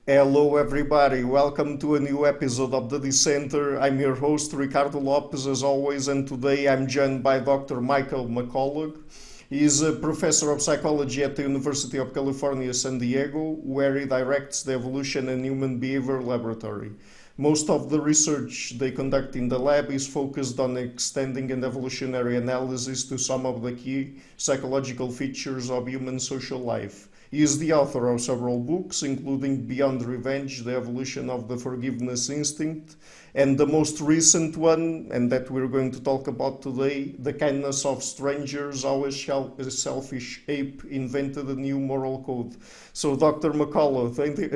Hello, everybody. Welcome to a new episode of the Dissenter. I'm your host, Ricardo Lopes, as always, and today I'm joined by Dr. Michael McCullough. He is a professor of psychology at the University of California, San Diego, where he directs the Evolution and Human Behavior Laboratory. Most of the research they conduct in the lab is focused on extending an evolutionary analysis to some of the key psychological features of human social life. He is the author of several books, including Beyond Revenge, The Evolution of the Forgiveness Instinct, and the most recent one, and that we're going to talk about today, The Kindness of Strangers, How a Selfish Ape Invented a New Moral Code. So, Dr. McCullough,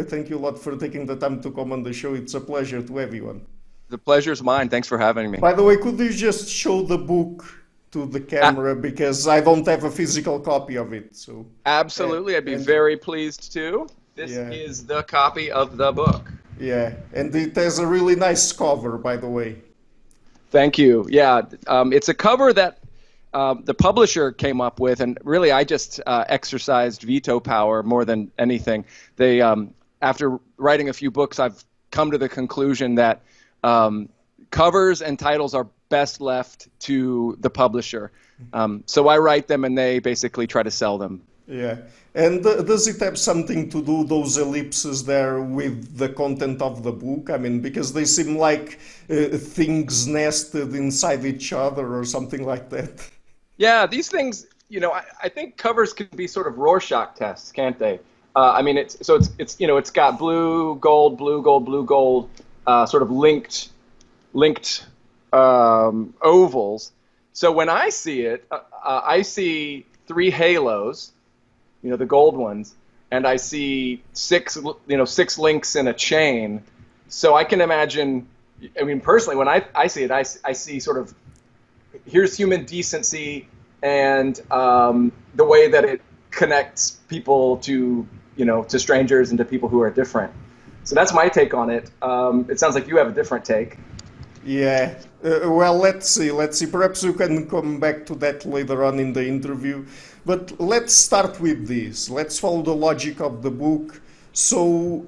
thank you a lot for taking the time to come on the show. It's a pleasure to have you on. The pleasure's mine. Thanks for having me. By the way, could you just show the book to the camera, because I don't have a physical copy of it. So absolutely, I'd be very pleased to. This is the copy of the book. Yeah, and it has a really nice cover, by the way. Thank you. Yeah, it's a cover that the publisher came up with, and really I just exercised veto power more than anything. They, after writing a few books, I've come to the conclusion that covers and titles are best left to the publisher. So I write them and they basically try to sell them. Yeah. And does it have something to do, those ellipses there, with the content of the book? I mean, because they seem like things nested inside each other or something like that. Yeah, these things, you know, I think covers can be sort of Rorschach tests, can't they? I mean, it's it's got blue, gold, blue, gold, blue, gold, sort of linked ovals. So when I see it, I see 3 halos, you know, the gold ones, and I see 6 links in a chain. So I can imagine, I mean, personally, when I see it, I see sort of, here's human decency and the way that it connects people to, you know, to strangers and to people who are different. So that's my take on it. It sounds like you have a different take. Yeah, well, let's see. Perhaps we can come back to that later on in the interview. But let's start with this. Let's follow the logic of the book. So,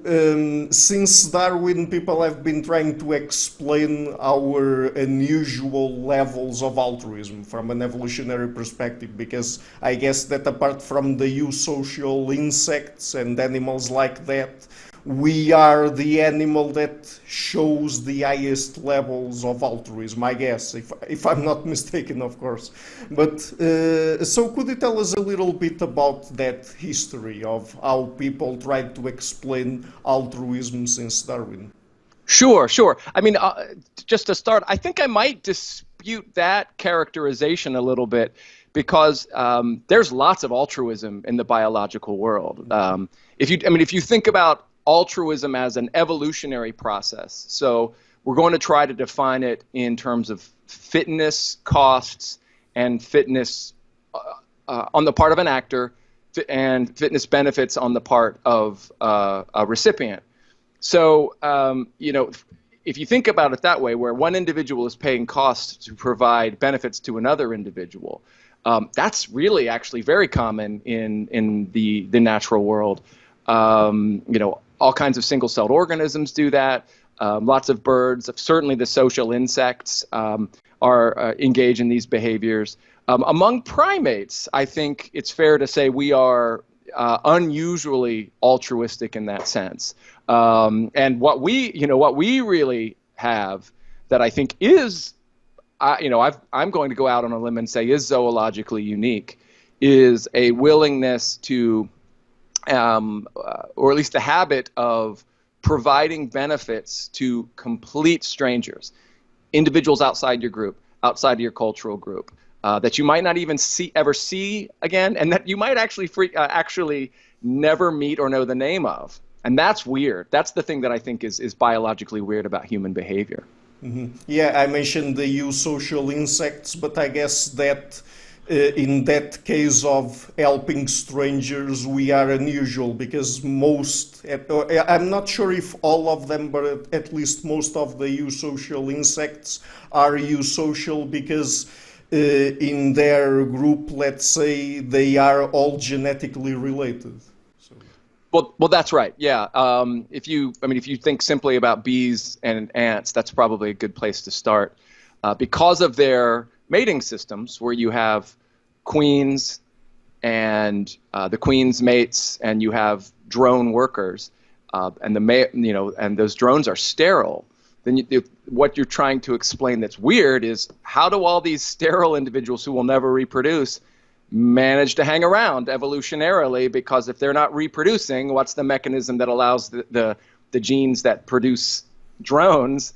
since Darwin, people have been trying to explain our unusual levels of altruism from an evolutionary perspective, because I guess that apart from the eusocial insects and animals like that, we are the animal that shows the highest levels of altruism, I guess, if I'm not mistaken, of course. But so could you tell us a little bit about that history of how people tried to explain altruism since Darwin? Sure. I mean, just to start, I think I might dispute that characterization a little bit, because there's lots of altruism in the biological world. If you think about altruism as an evolutionary process. So we're going to try to define it in terms of fitness costs and fitness on the part of an actor and fitness benefits on the part of a recipient. So, you know, if you think about it that way, where one individual is paying costs to provide benefits to another individual, that's really actually very common in the natural world. You know, all kinds of single-celled organisms do that. Lots of birds, certainly the social insects, are engaged in these behaviors. Among primates, I think it's fair to say we are unusually altruistic in that sense. And what we really have that I think is, I'm going to go out on a limb and say is zoologically unique, is a willingness to or at least the habit of providing benefits to complete strangers, individuals outside your group, outside of your cultural group, that you might not even ever see again, and that you might actually never meet or know the name of. And that's weird. That's the thing that I think is biologically weird about human behavior. Mm-hmm. Yeah, I mentioned the eusocial insects, but I guess that in that case of helping strangers, we are unusual, because I'm not sure if all of them, but at least most of the eusocial insects are eusocial because in their group, let's say, they are all genetically related. So. Well, that's right. Yeah. If you think simply about bees and ants, that's probably a good place to start, because of their mating systems, where you have queens and the queen's mates, and you have drone workers, and and those drones are sterile. Then what you're trying to explain that's weird is, how do all these sterile individuals who will never reproduce manage to hang around evolutionarily? Because if they're not reproducing, what's the mechanism that allows the genes that produce drones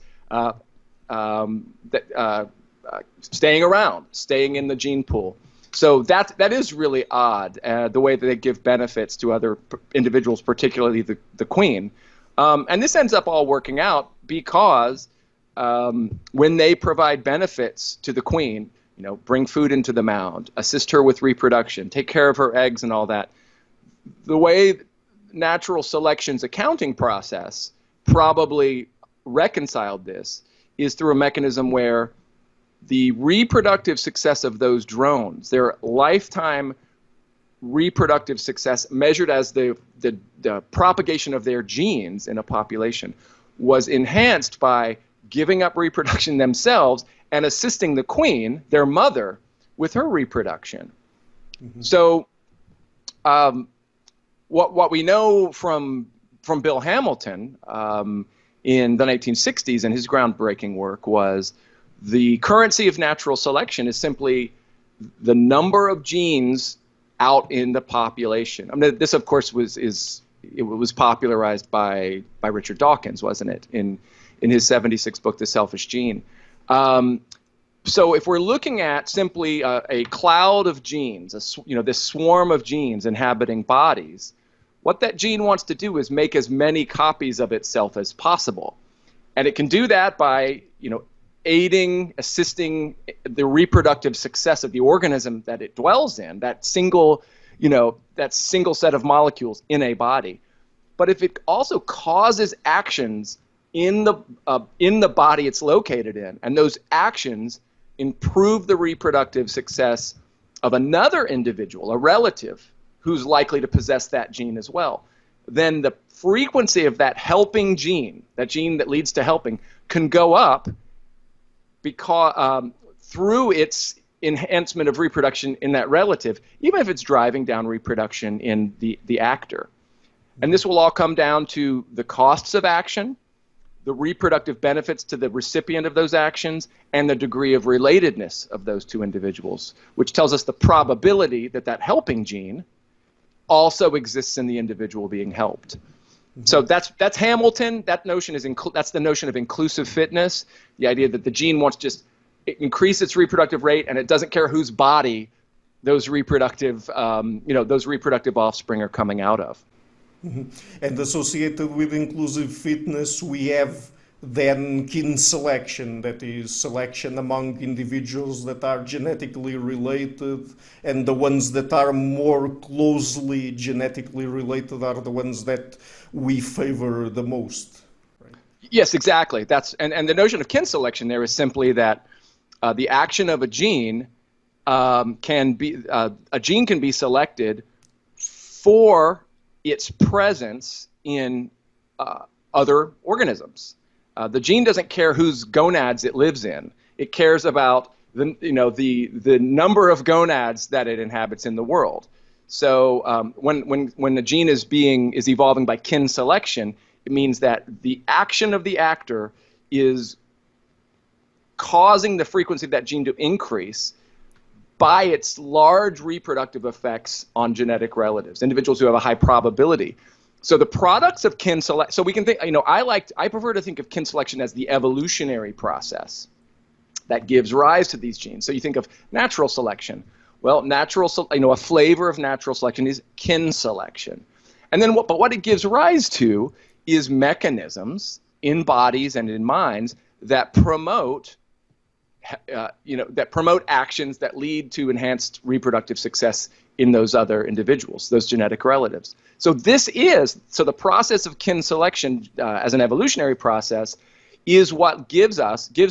staying around, staying in the gene pool? So that is really odd, the way that they give benefits to other individuals, particularly the queen. And this ends up all working out because when they provide benefits to the queen, bring food into the mound, assist her with reproduction, take care of her eggs and all that, the way natural selection's accounting process probably reconciled this is through a mechanism where the reproductive success of those drones, their lifetime reproductive success measured as the propagation of their genes in a population, was enhanced by giving up reproduction themselves and assisting the queen, their mother, with her reproduction. Mm-hmm. So what we know from Bill Hamilton in the 1960s and his groundbreaking work was the currency of natural selection is simply the number of genes out in the population. I mean, this, of course, was popularized by Richard Dawkins, wasn't it, in his 76 book, The Selfish Gene. So if we're looking at simply a cloud of genes, this swarm of genes inhabiting bodies, what that gene wants to do is make as many copies of itself as possible. And it can do that by, aiding, assisting the reproductive success of the organism that it dwells in, that single set of molecules in a body. But if it also causes actions in the body it's located in, and those actions improve the reproductive success of another individual, a relative, who's likely to possess that gene as well, then the frequency of that helping gene, that gene that leads to helping, can go up because through its enhancement of reproduction in that relative, even if it's driving down reproduction in the actor. And this will all come down to the costs of action, the reproductive benefits to the recipient of those actions, and the degree of relatedness of those two individuals, which tells us the probability that that helping gene also exists in the individual being helped. Mm-hmm. So that's Hamilton. That notion is that's the notion of inclusive fitness, the idea that the gene wants to just increase its reproductive rate, and it doesn't care whose body those reproductive offspring are coming out of. Mm-hmm. And associated with inclusive fitness, we have then kin selection, that is selection among individuals that are genetically related, and the ones that are more closely genetically related are the ones that we favor the most. Right? Yes, exactly. And the notion of kin selection there is simply that the action of a gene can be selected for its presence in other organisms. The gene doesn't care whose gonads it lives in. It cares about the number of gonads that it inhabits in the world. So when the gene is evolving by kin selection, it means that the action of the actor is causing the frequency of that gene to increase by its large reproductive effects on genetic relatives, individuals who have a high probability. So the products of kin selection, so we can think, I prefer to think of kin selection as the evolutionary process that gives rise to these genes. So you think of natural selection. Well, a flavor of natural selection is kin selection. And then what it gives rise to is mechanisms in bodies and in minds that promote actions that lead to enhanced reproductive success in those other individuals, those genetic relatives. So the process of kin selection as an evolutionary process is what gives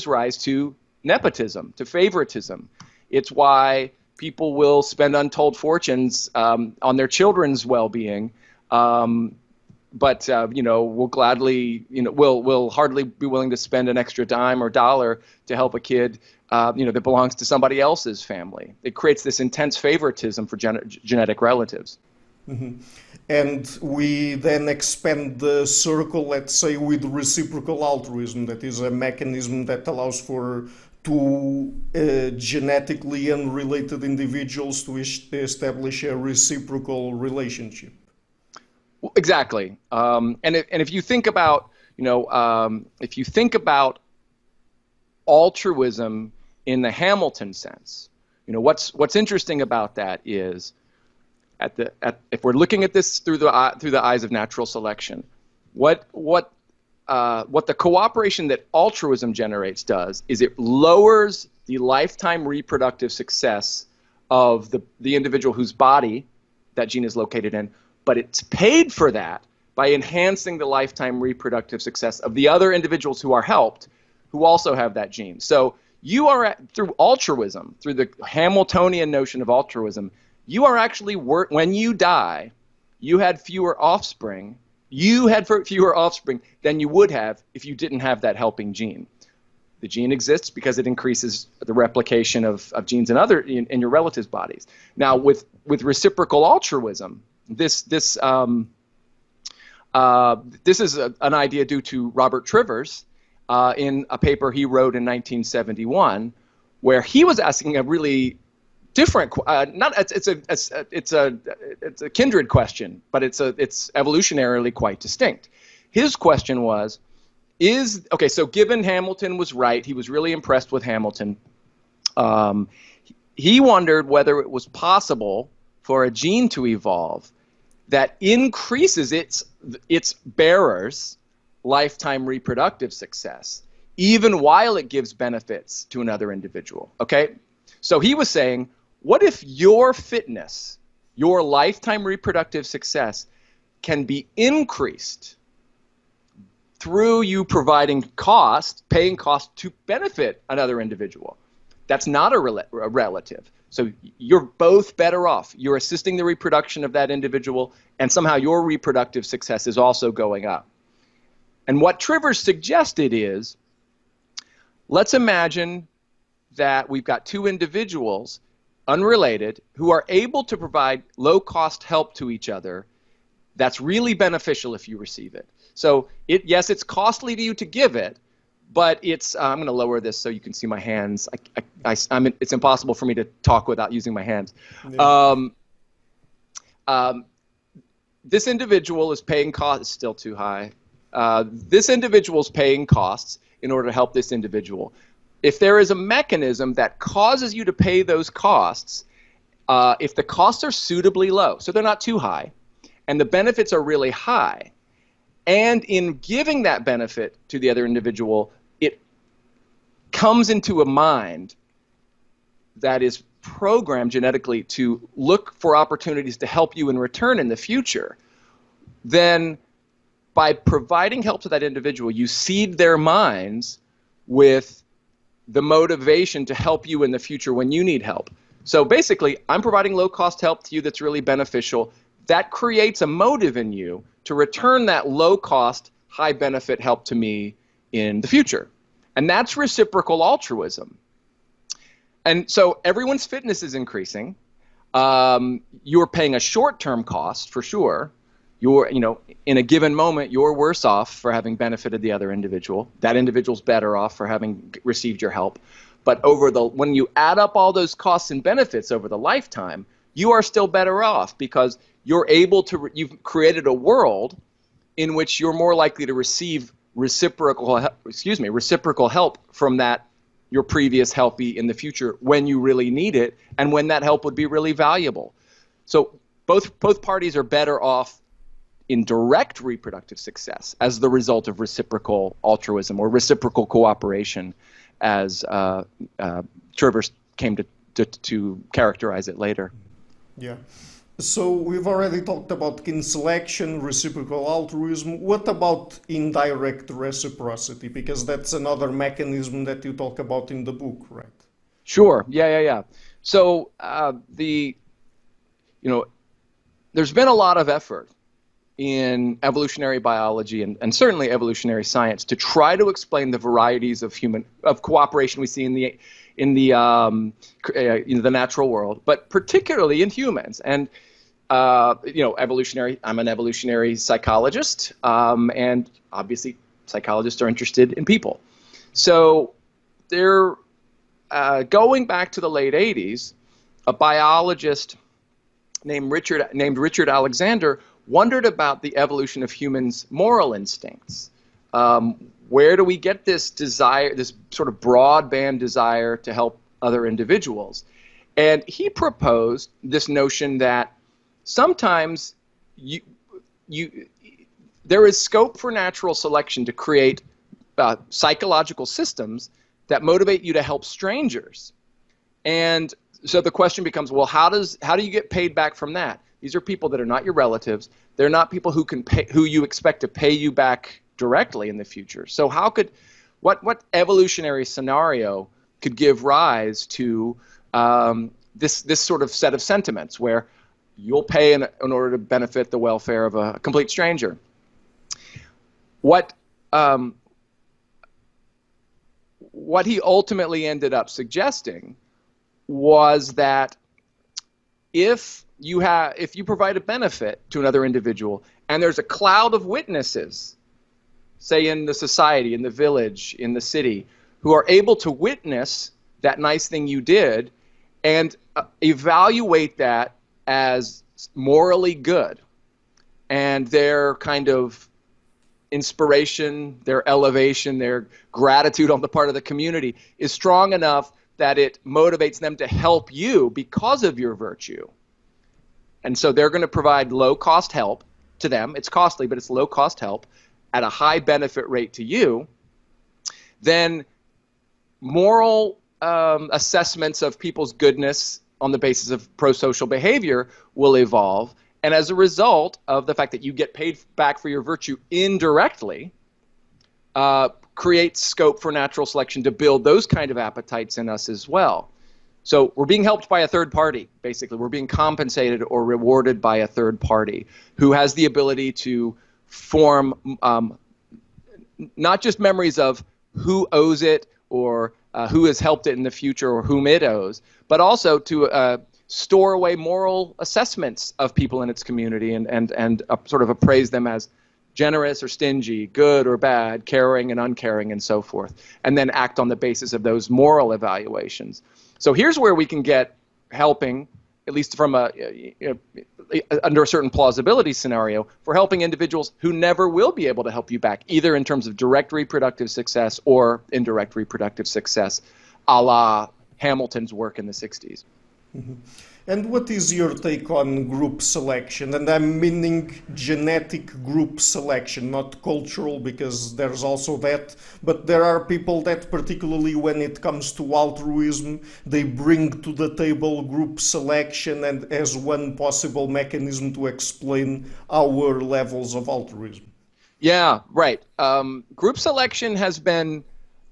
rise to nepotism, to favoritism. It's why people will spend untold fortunes on their children's well-being you know, we'll gladly, you know, we'll hardly be willing to spend an extra dime or dollar to help a kid, you know, that belongs to somebody else's family. It creates this intense favoritism for genetic relatives. Mm-hmm. And we then expand the circle, let's say, with reciprocal altruism. That is a mechanism that allows for two genetically unrelated individuals to establish a reciprocal relationship. Exactly. And if you think about, you know, if you think about altruism in the Hamilton sense, you know, what's interesting about that is, if we're looking at this through the eyes of natural selection, what the cooperation that altruism generates does is it lowers the lifetime reproductive success of the individual whose body that gene is located in, but it's paid for that by enhancing the lifetime reproductive success of the other individuals who are helped, who also have that gene. So you are, through altruism, through the Hamiltonian notion of altruism, you are actually, when you die, you had fewer offspring. You had fewer offspring than you would have if you didn't have that helping gene. The gene exists because it increases the replication of genes in your relatives' bodies. Now, with reciprocal altruism, this is an idea due to Robert Trivers in a paper he wrote in 1971, where he was asking a really different, it's a kindred question, but it's evolutionarily quite distinct. His question was, so given Hamilton was right, he was really impressed with Hamilton. He wondered whether it was possible for a gene to evolve that increases its bearer's lifetime reproductive success, even while it gives benefits to another individual. Okay, so he was saying, what if your fitness, your lifetime reproductive success, can be increased through you paying cost to benefit another individual? That's not a relative. So you're both better off. You're assisting the reproduction of that individual, and somehow your reproductive success is also going up. And what Trivers suggested is, let's imagine that we've got two individuals, unrelated, who are able to provide low-cost help to each other that's really beneficial if you receive it. So yes, it's costly to you to give it, but it's, I'm going to lower this so you can see my hands. It's impossible for me to talk without using my hands. Yeah. This individual is paying costs, it's still too high. This individual is paying costs in order to help this individual. If there is a mechanism that causes you to pay those costs, if the costs are suitably low, so they're not too high, and the benefits are really high, and in giving that benefit to the other individual, it comes into a mind that is programmed genetically to look for opportunities to help you in return in the future, then by providing help to that individual, you seed their minds with the motivation to help you in the future when you need help. So basically, I'm providing low-cost help to you that's really beneficial. That creates a motive in you to return that low-cost, high-benefit help to me in the future. And that's reciprocal altruism. And so everyone's fitness is increasing. You're paying a short-term cost for sure. In a given moment, you're worse off for having benefited the other individual. That individual's better off for having received your help. But when you add up all those costs and benefits over the lifetime, you are still better off because you've created a world in which you're more likely to receive reciprocal help from your previous helpee in the future when you really need it and when that help would be really valuable. So both parties are better off in direct reproductive success as the result of reciprocal altruism or reciprocal cooperation, as Trivers came to characterize it later. Yeah. So we've already talked about kin selection, reciprocal altruism. What about indirect reciprocity? Because that's another mechanism that you talk about in the book, right? Sure. Yeah. So there's been a lot of effort in evolutionary biology and certainly evolutionary science to try to explain the varieties of cooperation we see in the natural world, but particularly in humans. And I'm an evolutionary psychologist, and obviously psychologists are interested in people. So they're going back to the late 80s, a biologist named Richard Alexander wondered about the evolution of humans' moral instincts. Where do we get this desire, this sort of broadband desire to help other individuals? And he proposed this notion that sometimes there is scope for natural selection to create psychological systems that motivate you to help strangers. And so the question becomes, well, how do you get paid back from that? These are people that are not your relatives. They're not people who you expect to pay you back directly in the future. So what evolutionary scenario could give rise to this sort of set of sentiments where you'll pay in order to benefit the welfare of a complete stranger? What he ultimately ended up suggesting was that if you provide a benefit to another individual and there's a cloud of witnesses, say in the society, in the village, in the city, who are able to witness that nice thing you did and evaluate that as morally good, and their kind of inspiration, their elevation, their gratitude on the part of the community is strong enough that it motivates them to help you because of your virtue. And so they're going to provide low-cost help to them. It's costly, but it's low-cost help at a high benefit rate to you. Then moral assessments of people's goodness on the basis of pro-social behavior will evolve. And as a result of the fact that you get paid back for your virtue indirectly, creates scope for natural selection to build those kind of appetites in us as well. So we're being helped by a third party, basically. We're being compensated or rewarded by a third party who has the ability to form not just memories of who owes it or who has helped it in the future or whom it owes, but also to store away moral assessments of people in its community and sort of appraise them as generous or stingy, good or bad, caring and uncaring, and so forth, and then act on the basis of those moral evaluations. So here's where we can get helping, at least from under a certain plausibility scenario, for helping individuals who never will be able to help you back, either in terms of direct reproductive success or indirect reproductive success, a la Hamilton's work in the 60s. Mm-hmm. And what is your take on group selection? And I'm meaning genetic group selection, not cultural, because there's also that. But there are people that, particularly when it comes to altruism, they bring to the table group selection and as one possible mechanism to explain our levels of altruism. Yeah, right. Group selection has been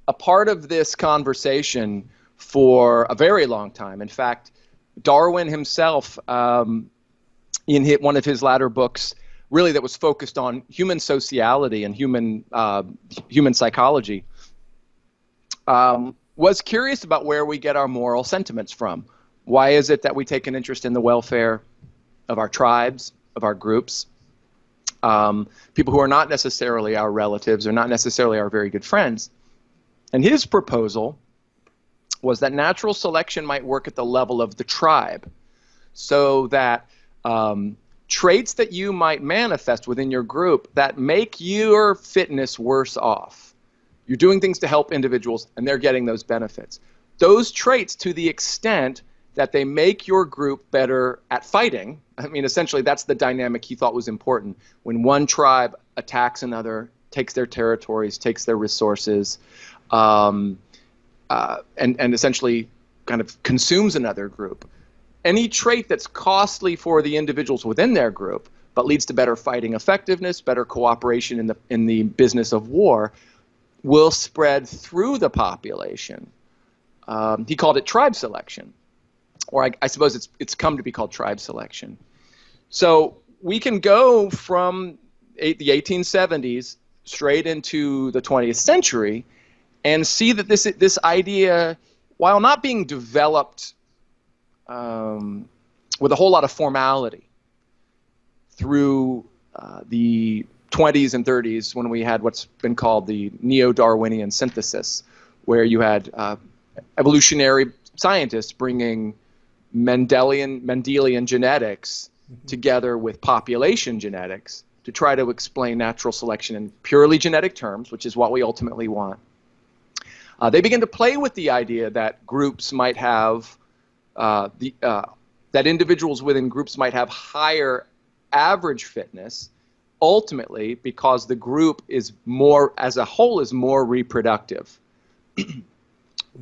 a part of this conversation for a very long time. In fact, Darwin himself, in one of his latter books, really that was focused on human sociality and human psychology, was curious about where we get our moral sentiments from. Why is it that we take an interest in the welfare of our tribes, of our groups, people who are not necessarily our relatives or not necessarily our very good friends? And his proposal was that natural selection might work at the level of the tribe, so that traits that you might manifest within your group that make your fitness worse off. You're doing things to help individuals, and they're getting those benefits. Those traits, to the extent that they make your group better at fighting, I mean, essentially that's the dynamic he thought was important. When one tribe attacks another, takes their territories, takes their resources, and essentially kind of consumes another group. Any trait that's costly for the individuals within their group, but leads to better fighting effectiveness, better cooperation in the business of war, will spread through the population. He called it tribe selection, or I suppose it's come to be called tribe selection. So we can go from the 1870s straight into the 20th century and see that this idea, while not being developed with a whole lot of formality through the 20s and 30s, when we had what's been called the neo-Darwinian synthesis, where you had evolutionary scientists bringing Mendelian genetics together with population genetics to try to explain natural selection in purely genetic terms, which is what we ultimately want. They begin to play with the idea that groups might have, that individuals within groups might have higher average fitness, ultimately because the group is more, as a whole, is more reproductive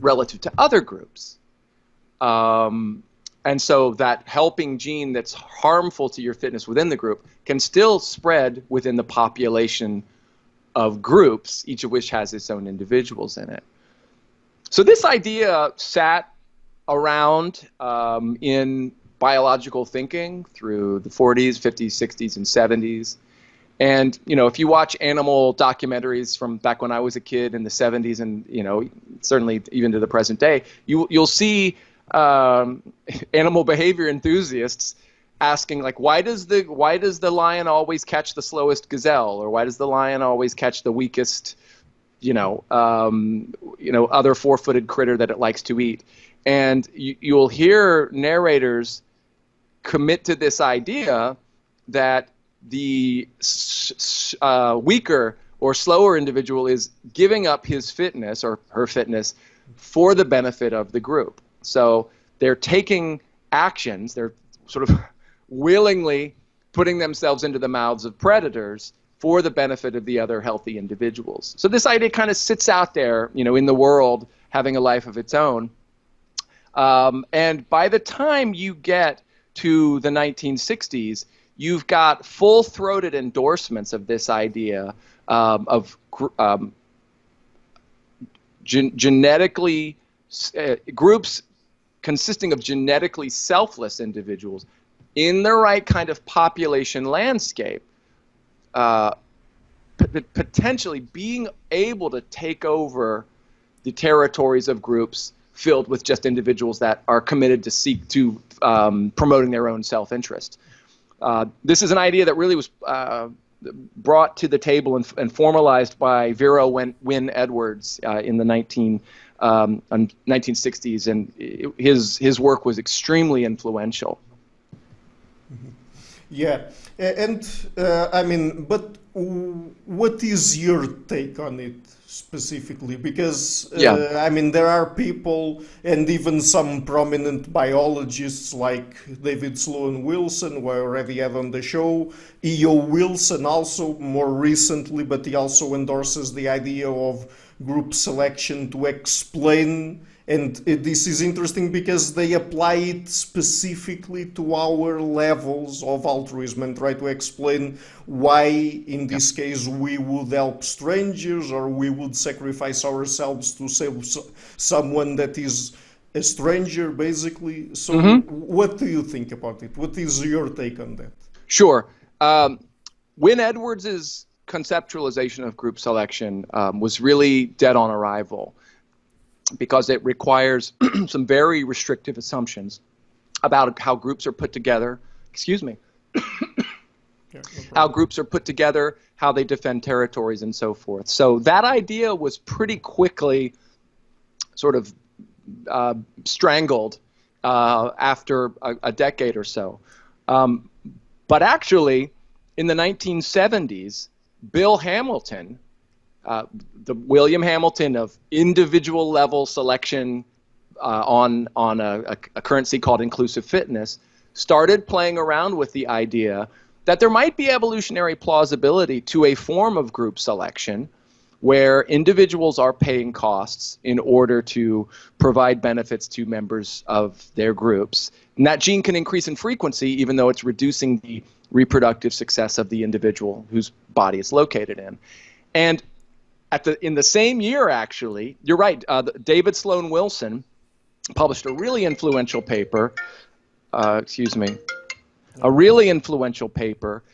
relative to other groups. And so that helping gene that's harmful to your fitness within the group can still spread within the population of groups, each of which has its own individuals in it. So this idea sat around in biological thinking through the 40s, 50s, 60s, and 70s. And, you know, if you watch animal documentaries from back when I was a kid in the 70s and, you know, certainly even to the present day, you'll see animal behavior enthusiasts asking, like, why does the lion always catch the slowest gazelle, or why does the lion always catch the weakest, other four-footed critter that it likes to eat? And you'll hear narrators commit to this idea that the weaker or slower individual is giving up his fitness or her fitness for the benefit of the group. So they're taking actions, they're sort of willingly putting themselves into the mouths of predators for the benefit of the other healthy individuals. So this idea kind of sits out there, in the world, having a life of its own. And by the time you get to the 1960s, you've got full-throated endorsements of this idea of genetically groups consisting of genetically selfless individuals in the right kind of population landscape, potentially being able to take over the territories of groups filled with just individuals that are committed to seek to promoting their own self-interest. This is an idea that really was brought to the table and formalized by Vero Wynne Edwards in the 1960s, and his work was extremely influential. Yeah, and but what is your take on it specifically? Because there are people, and even some prominent biologists like David Sloan Wilson, who I already had on the show, E.O. Wilson also more recently, but he also endorses the idea of group selection to explain. And this is interesting because they apply it specifically to our levels of altruism and try to explain why, in this case, we would help strangers or we would sacrifice ourselves to save someone that is a stranger, basically. So what do you think about it? What is your take on that? Sure. Wynne Edwards' conceptualization of group selection was really dead on arrival, because it requires some very restrictive assumptions about how groups are put together. Excuse me. How groups are put together, how they defend territories, and so forth. So that idea was pretty quickly sort of strangled after a decade or so. But actually, in the 1970s, Bill Hamilton, the William Hamilton of individual level selection on a currency called inclusive fitness, started playing around with the idea that there might be evolutionary plausibility to a form of group selection where individuals are paying costs in order to provide benefits to members of their groups. And that gene can increase in frequency even though it's reducing the reproductive success of the individual whose body it's located in. And in the same year, actually, you're right, David Sloan Wilson published a really influential paper, a really influential paper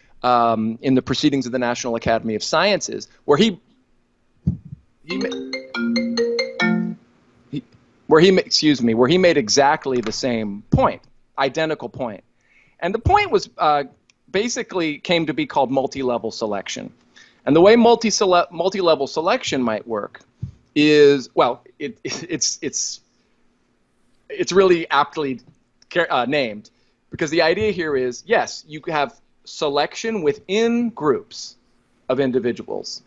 in the Proceedings of the National Academy of Sciences, where he made exactly the same point, identical point. And the point was basically came to be called multi-level selection. And the way multi-level selection might work is, well, it's really aptly named, because the idea here is, yes, you have selection within groups of individuals.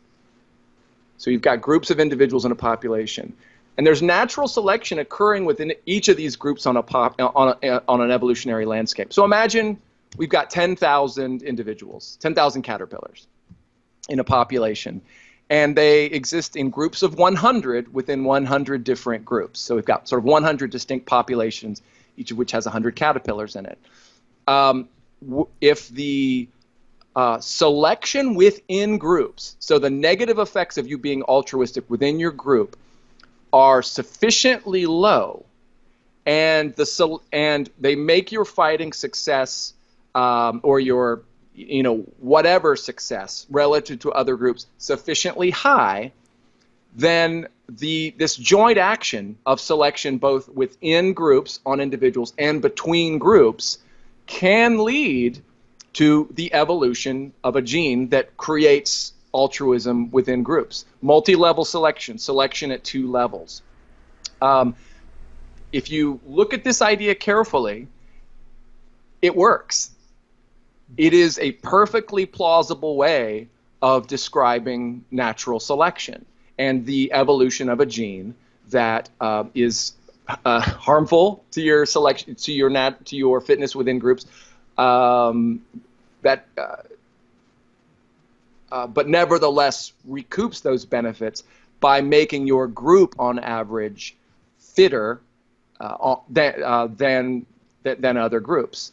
So you've got groups of individuals in a population. And there's natural selection occurring within each of these groups on an evolutionary landscape. So imagine we've got 10,000 individuals, 10,000 caterpillars in a population. And they exist in groups of 100 within 100 different groups. So we've got sort of 100 distinct populations, each of which has 100 caterpillars in it. If the selection within groups, so the negative effects of you being altruistic within your group, are sufficiently low, and they make your fighting success or your whatever success relative to other groups sufficiently high, then this joint action of selection both within groups on individuals and between groups can lead to the evolution of a gene that creates altruism within groups. Multi-level selection at 2 levels. If you look at this idea carefully, it works. It is a perfectly plausible way of describing natural selection and the evolution of a gene that is harmful to your selection, to your fitness within groups, but nevertheless recoups those benefits by making your group, on average, fitter than other groups.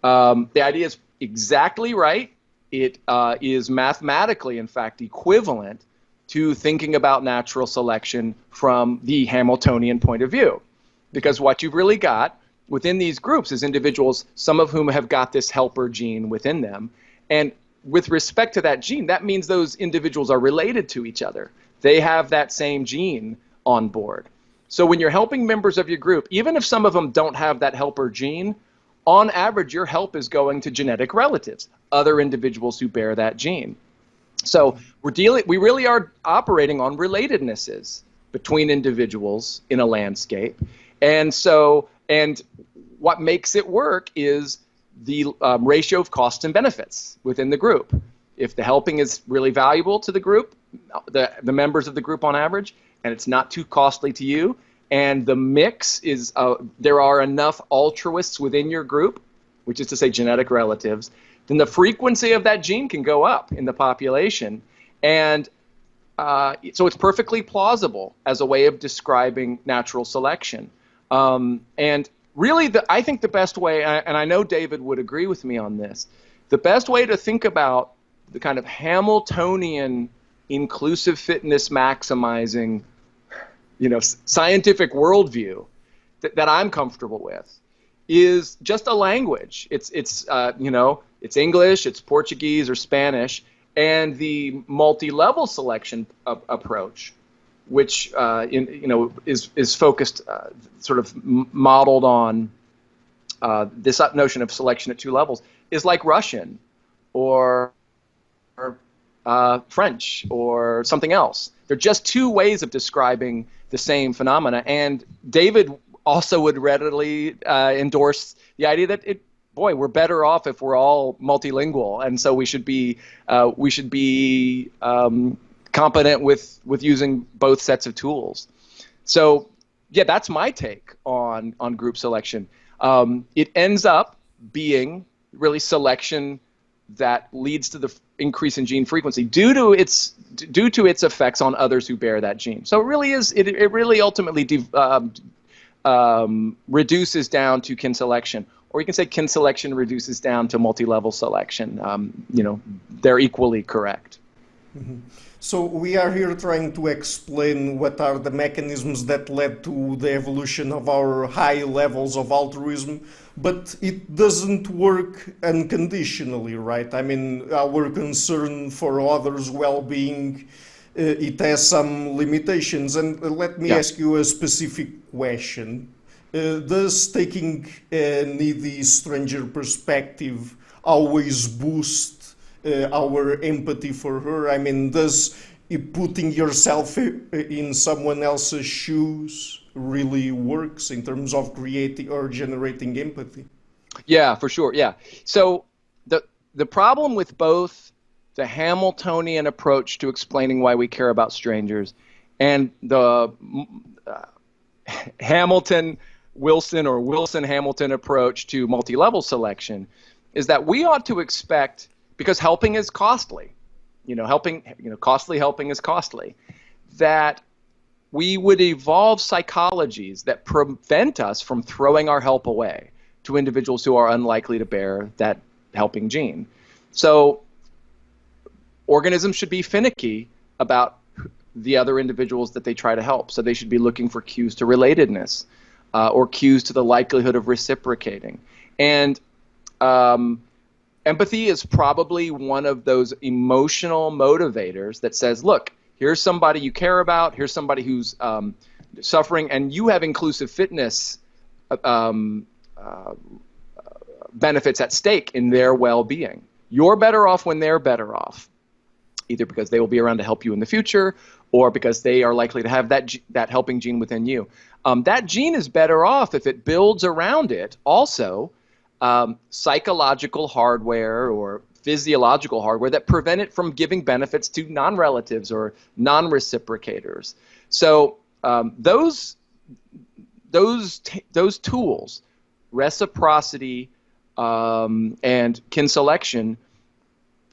The idea is exactly right. It is mathematically, in fact, equivalent to thinking about natural selection from the Hamiltonian point of view. Because what you've really got within these groups is individuals, some of whom have got this helper gene within them. And with respect to that gene, that means those individuals are related to each other. They have that same gene on board. So when you're helping members of your group, even if some of them don't have that helper gene, on average, your help is going to genetic relatives, other individuals who bear that gene. So we really are operating on relatednesses between individuals in a landscape. And what makes it work is the ratio of costs and benefits within the group. If the helping is really valuable to the group, the members of the group on average, and it's not too costly to you, and the mix is, there are enough altruists within your group, which is to say genetic relatives, then the frequency of that gene can go up in the population. And so it's perfectly plausible as a way of describing natural selection. And really, I think the best way, and I know David would agree with me on this, the best way to think about the kind of Hamiltonian inclusive fitness maximizing, scientific worldview that I'm comfortable with is just a language. It's English, it's Portuguese or Spanish, and the multi-level selection approach, which is focused, sort of modeled on this notion of selection at 2 levels, is like Russian or French or something else. They're just 2 ways of describing the same phenomena. And David also would readily endorse the idea that we're better off if we're all multilingual, and so we should be competent with using both sets of tools. So yeah, that's my take on group selection. It ends up being really selection that leads to the increase in gene frequency due to its effects on others who bear that gene. So it really is. It really ultimately reduces down to kin selection, or you can say kin selection reduces down to multi-level selection. They're equally correct. So we are here trying to explain what are the mechanisms that led to the evolution of our high levels of altruism, but it doesn't work unconditionally, right? I mean, our concern for others' well-being, it has some limitations. And let me Yeah. ask you a specific question. Does taking a needy stranger perspective always boost our empathy for her? I mean, does putting yourself in someone else's shoes really works in terms of creating or generating empathy? Yeah, for sure. Yeah. So the problem with both the Hamiltonian approach to explaining why we care about strangers and the Hamilton Wilson or Wilson Hamilton approach to multi-level selection is that we ought to expect, because helping is costly, costly helping is costly, that we would evolve psychologies that prevent us from throwing our help away to individuals who are unlikely to bear that helping gene. So organisms should be finicky about the other individuals that they try to help. So they should be looking for cues to relatedness or cues to the likelihood of reciprocating. And empathy is probably one of those emotional motivators that says, look, here's somebody you care about, here's somebody who's suffering, and you have inclusive fitness benefits at stake in their well-being. You're better off when they're better off, either because they will be around to help you in the future or because they are likely to have that helping gene within you. That gene is better off if it builds around it also psychological hardware or physiological hardware that prevent it from giving benefits to non-relatives or non-reciprocators. So those tools, reciprocity and kin selection,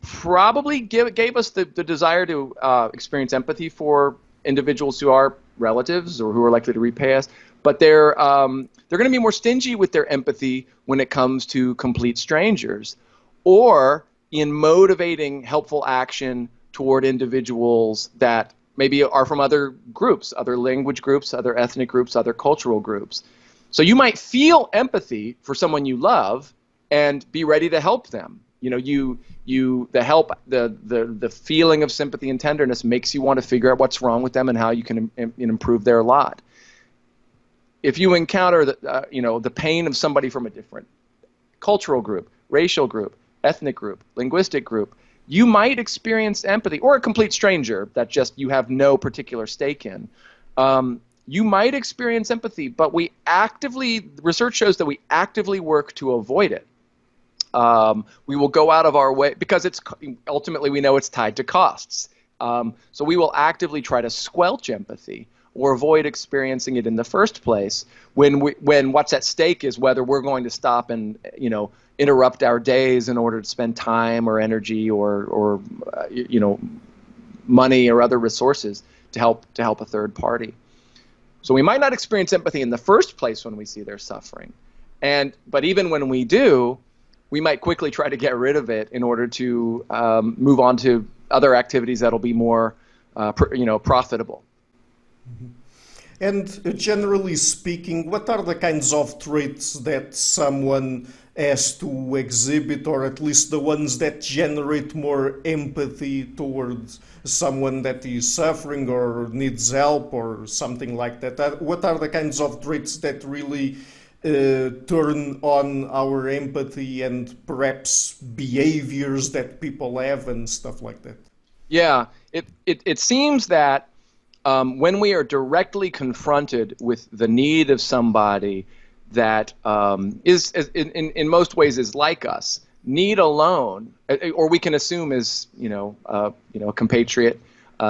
probably gave us the desire to experience empathy for individuals who are relatives or who are likely to repay us, but they're going to be more stingy with their empathy when it comes to complete strangers, or in motivating helpful action toward individuals that maybe are from other groups, other language groups, other ethnic groups, other cultural groups. So you might feel empathy for someone you love and be ready to help them. The feeling of sympathy and tenderness makes you want to figure out what's wrong with them and how you can improve their lot. If you encounter the pain of somebody from a different cultural group, racial group, ethnic group, linguistic group, you might experience empathy, or a complete stranger that just you have no particular stake in. You might experience empathy, but research shows that we actively work to avoid it. We will go out of our way because ultimately we know it's tied to costs. So we will actively try to squelch empathy or avoid experiencing it in the first place when what's at stake is whether we're going to stop and interrupt our days in order to spend time or energy or money or other resources to help a third party. So we might not experience empathy in the first place when we see their suffering, but even when we do, we might quickly try to get rid of it in order to move on to other activities that'll be more profitable. And generally speaking, what are the kinds of traits that someone has to exhibit, or at least the ones that generate more empathy towards someone that is suffering or needs help or something like that? What are the kinds of traits that really turn on our empathy and perhaps behaviors that people have and stuff like that? Yeah, it seems that when we are directly confronted with the need of somebody that is in most ways is like us, need alone, or we can assume is a compatriot,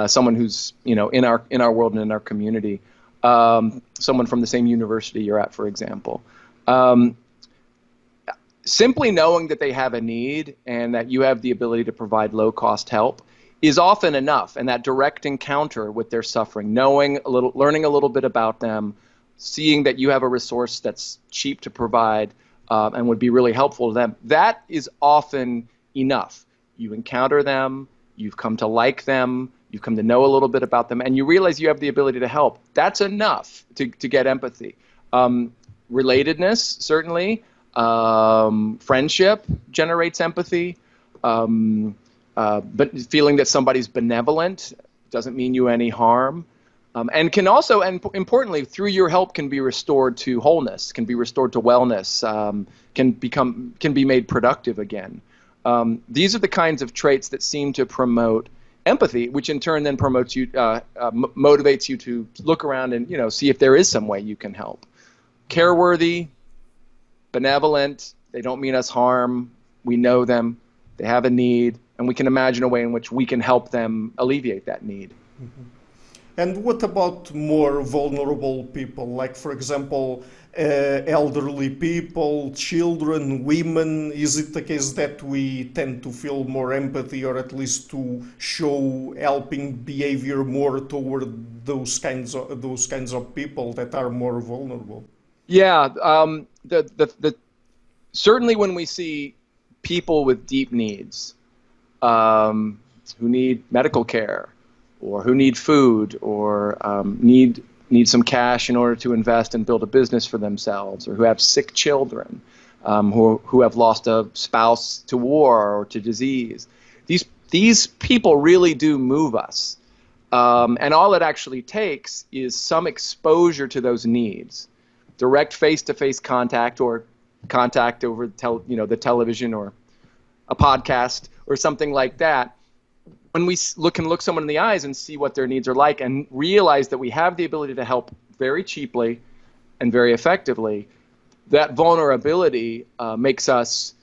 someone who's in our world and in our community, someone from the same university you're at, for example. Simply knowing that they have a need and that you have the ability to provide low-cost help is often enough, and that direct encounter with their suffering, learning a little bit about them, seeing that you have a resource that's cheap to provide and would be really helpful to them, that is often enough. You encounter them, you've come to like them, you've come to know a little bit about them, and you realize you have the ability to help. That's enough to get empathy. Relatedness, certainly. Friendship generates empathy. But feeling that somebody's benevolent doesn't mean you any harm. And can also, and importantly, through your help can be restored to wholeness, can be restored to wellness, can be made productive again. These are the kinds of traits that seem to promote empathy, which in turn then promotes you, motivates you to look around and see if there is some way you can help. Careworthy, benevolent, they don't mean us harm. We know them, they have a need, and we can imagine a way in which we can help them alleviate that need. Mm-hmm. And what about more vulnerable people, like, for example, elderly people, children, women? Is it the case that we tend to feel more empathy, or at least to show helping behavior more toward those kinds of people that are more vulnerable? Yeah, certainly when we see people with deep needs, who need medical care, or who need food, or need some cash in order to invest and build a business for themselves, or who have sick children, who have lost a spouse to war or to disease. These people really do move us. And all it actually takes is some exposure to those needs. Direct face-to-face contact, or contact over the television or a podcast or something like that. When we can look someone in the eyes and see what their needs are like, and realize that we have the ability to help very cheaply and very effectively, that vulnerability makes us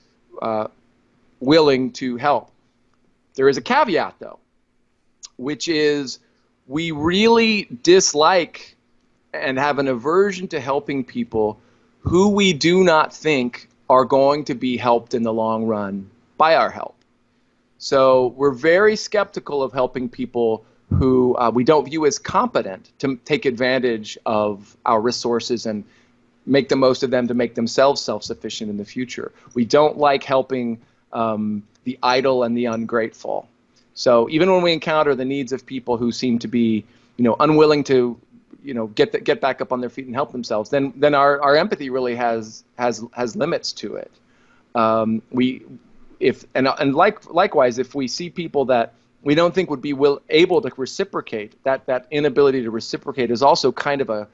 willing to help. There is a caveat, though, which is we really dislike and have an aversion to helping people who we do not think are going to be helped in the long run by our help. So we're very skeptical of helping people who we don't view as competent to take advantage of our resources and make the most of them to make themselves self-sufficient in the future. We don't like helping the idle and the ungrateful. So even when we encounter the needs of people who seem to be, unwilling to, get back up on their feet and help themselves, then our empathy really has limits to it. Likewise, if we see people that we don't think would be able to reciprocate, that inability to reciprocate is also kind of a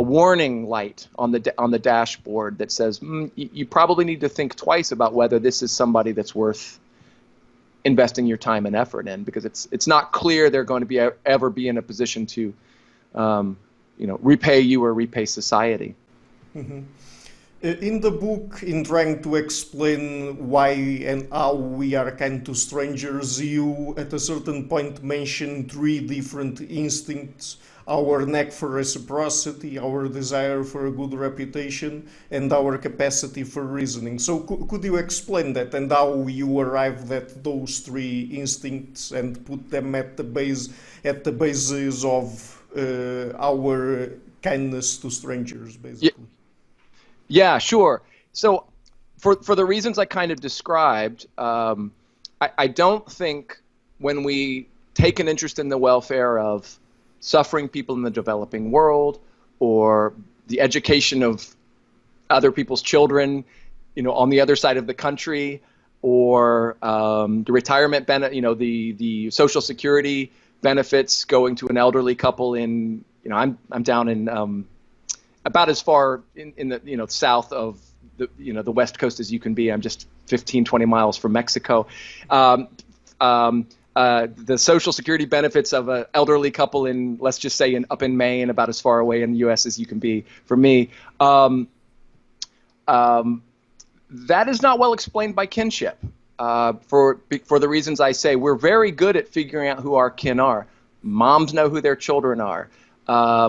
warning light on the dashboard that says you probably need to think twice about whether this is somebody that's worth investing your time and effort in, because it's not clear they're going to ever be in a position to repay you or repay society. Mm-hmm. In the book, in trying to explain why and how we are kind to strangers, you at a certain point mention 3 different instincts: our knack for reciprocity, our desire for a good reputation, and our capacity for reasoning. So could you explain that, and how you arrived at those 3 instincts and put them at the basis of our kindness to strangers, basically? Yeah, sure. So for the reasons I kind of described, I don't think when we take an interest in the welfare of suffering people in the developing world, or the education of other people's children, on the other side of the country, or the retirement benefit, the Social Security benefits going to an elderly couple in, I'm down in about as far in the south of the West Coast as you can be. I'm just 15, 20 miles from Mexico. The Social Security benefits of an elderly couple in, let's just say, up in Maine, about as far away in the U.S. as you can be for me. That is not well explained by kinship. For the reasons I say, we're very good at figuring out who our kin are. Moms know who their children are.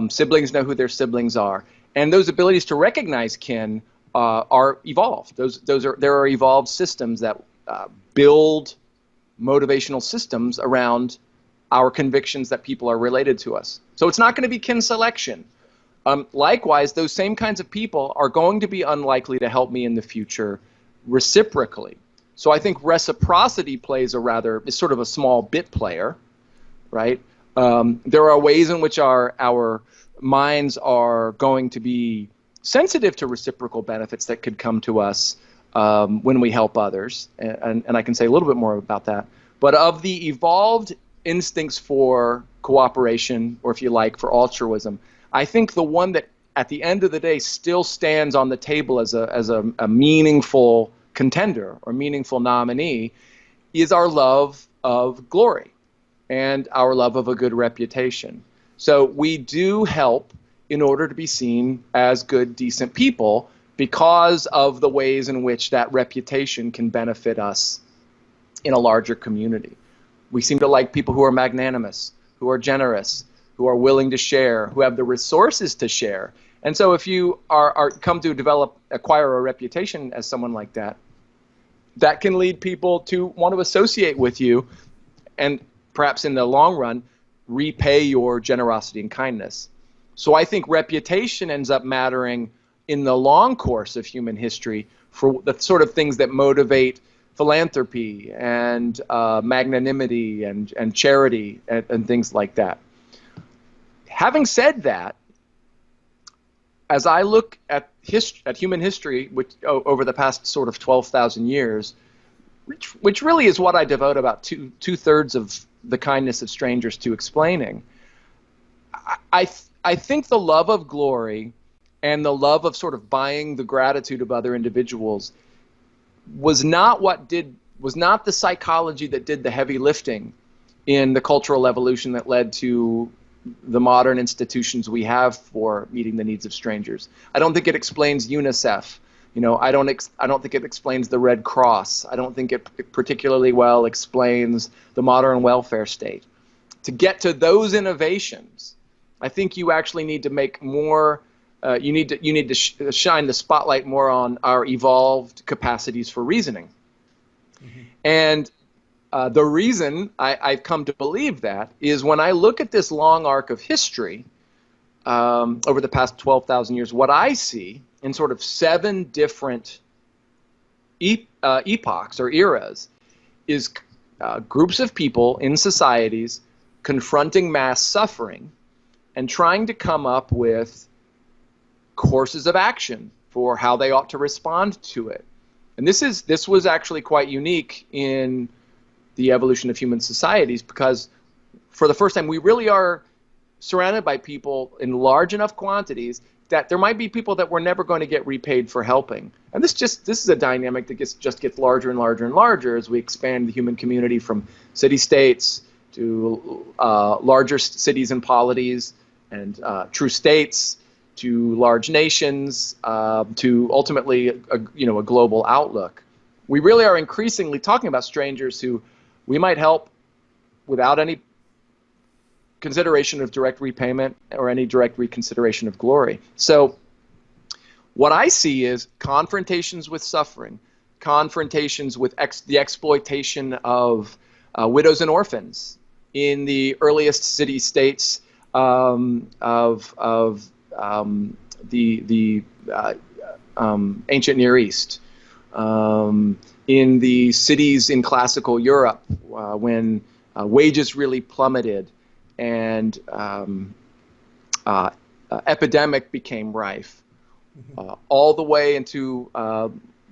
Siblings know who their siblings are. And those abilities to recognize kin are evolved. There are evolved systems that build motivational systems around our convictions that people are related to us. So it's not going to be kin selection. Likewise, those same kinds of people are going to be unlikely to help me in the future reciprocally. So I think reciprocity is sort of a small bit player, right? There are ways in which our minds are going to be sensitive to reciprocal benefits that could come to us when we help others, and I can say a little bit more about that. But of the evolved instincts for cooperation, or if you like, for altruism, I think the one that at the end of the day still stands on the table as a meaningful contender or meaningful nominee is our love of glory and our love of a good reputation. So we do help in order to be seen as good, decent people because of the ways in which that reputation can benefit us in a larger community. We seem to like people who are magnanimous, who are generous, who are willing to share, who have the resources to share. And so if you are come to acquire a reputation as someone like that, that can lead people to want to associate with you and perhaps in the long run repay your generosity and kindness. So I think reputation ends up mattering in the long course of human history for the sort of things that motivate philanthropy and magnanimity and charity and things like that. Having said that, as I look at human history, which over the past sort of 12,000 years, which really is what I devote about two-thirds of the kindness of strangers to explaining, I think the love of glory and the love of sort of buying the gratitude of other individuals was not the psychology that did the heavy lifting in the cultural evolution that led to the modern institutions we have for meeting the needs of strangers. I don't think it explains UNICEF. I don't think it explains the Red Cross. I don't think it particularly well explains the modern welfare state. To get to those innovations, I think you actually need to make more. You need to shine the spotlight more on our evolved capacities for reasoning. Mm-hmm. And the reason I've come to believe that is when I look at this long arc of history over the past 12,000 years, what I see in sort of 7 different epochs or eras is groups of people in societies confronting mass suffering and trying to come up with courses of action for how they ought to respond to it. And this was actually quite unique in the evolution of human societies, because for the first time we really are surrounded by people in large enough quantities that there might be people that we're never going to get repaid for helping. And this is a dynamic that just gets larger and larger and larger as we expand the human community from city-states to larger cities and polities and true states to large nations to ultimately a global outlook. We really are increasingly talking about strangers who we might help without any consideration of direct repayment or any direct reconsideration of glory. So what I see is confrontations with suffering, confrontations with the exploitation of widows and orphans in the earliest city-states of the ancient Near East, in the cities in classical Europe when wages really plummeted and epidemic became rife, all the way into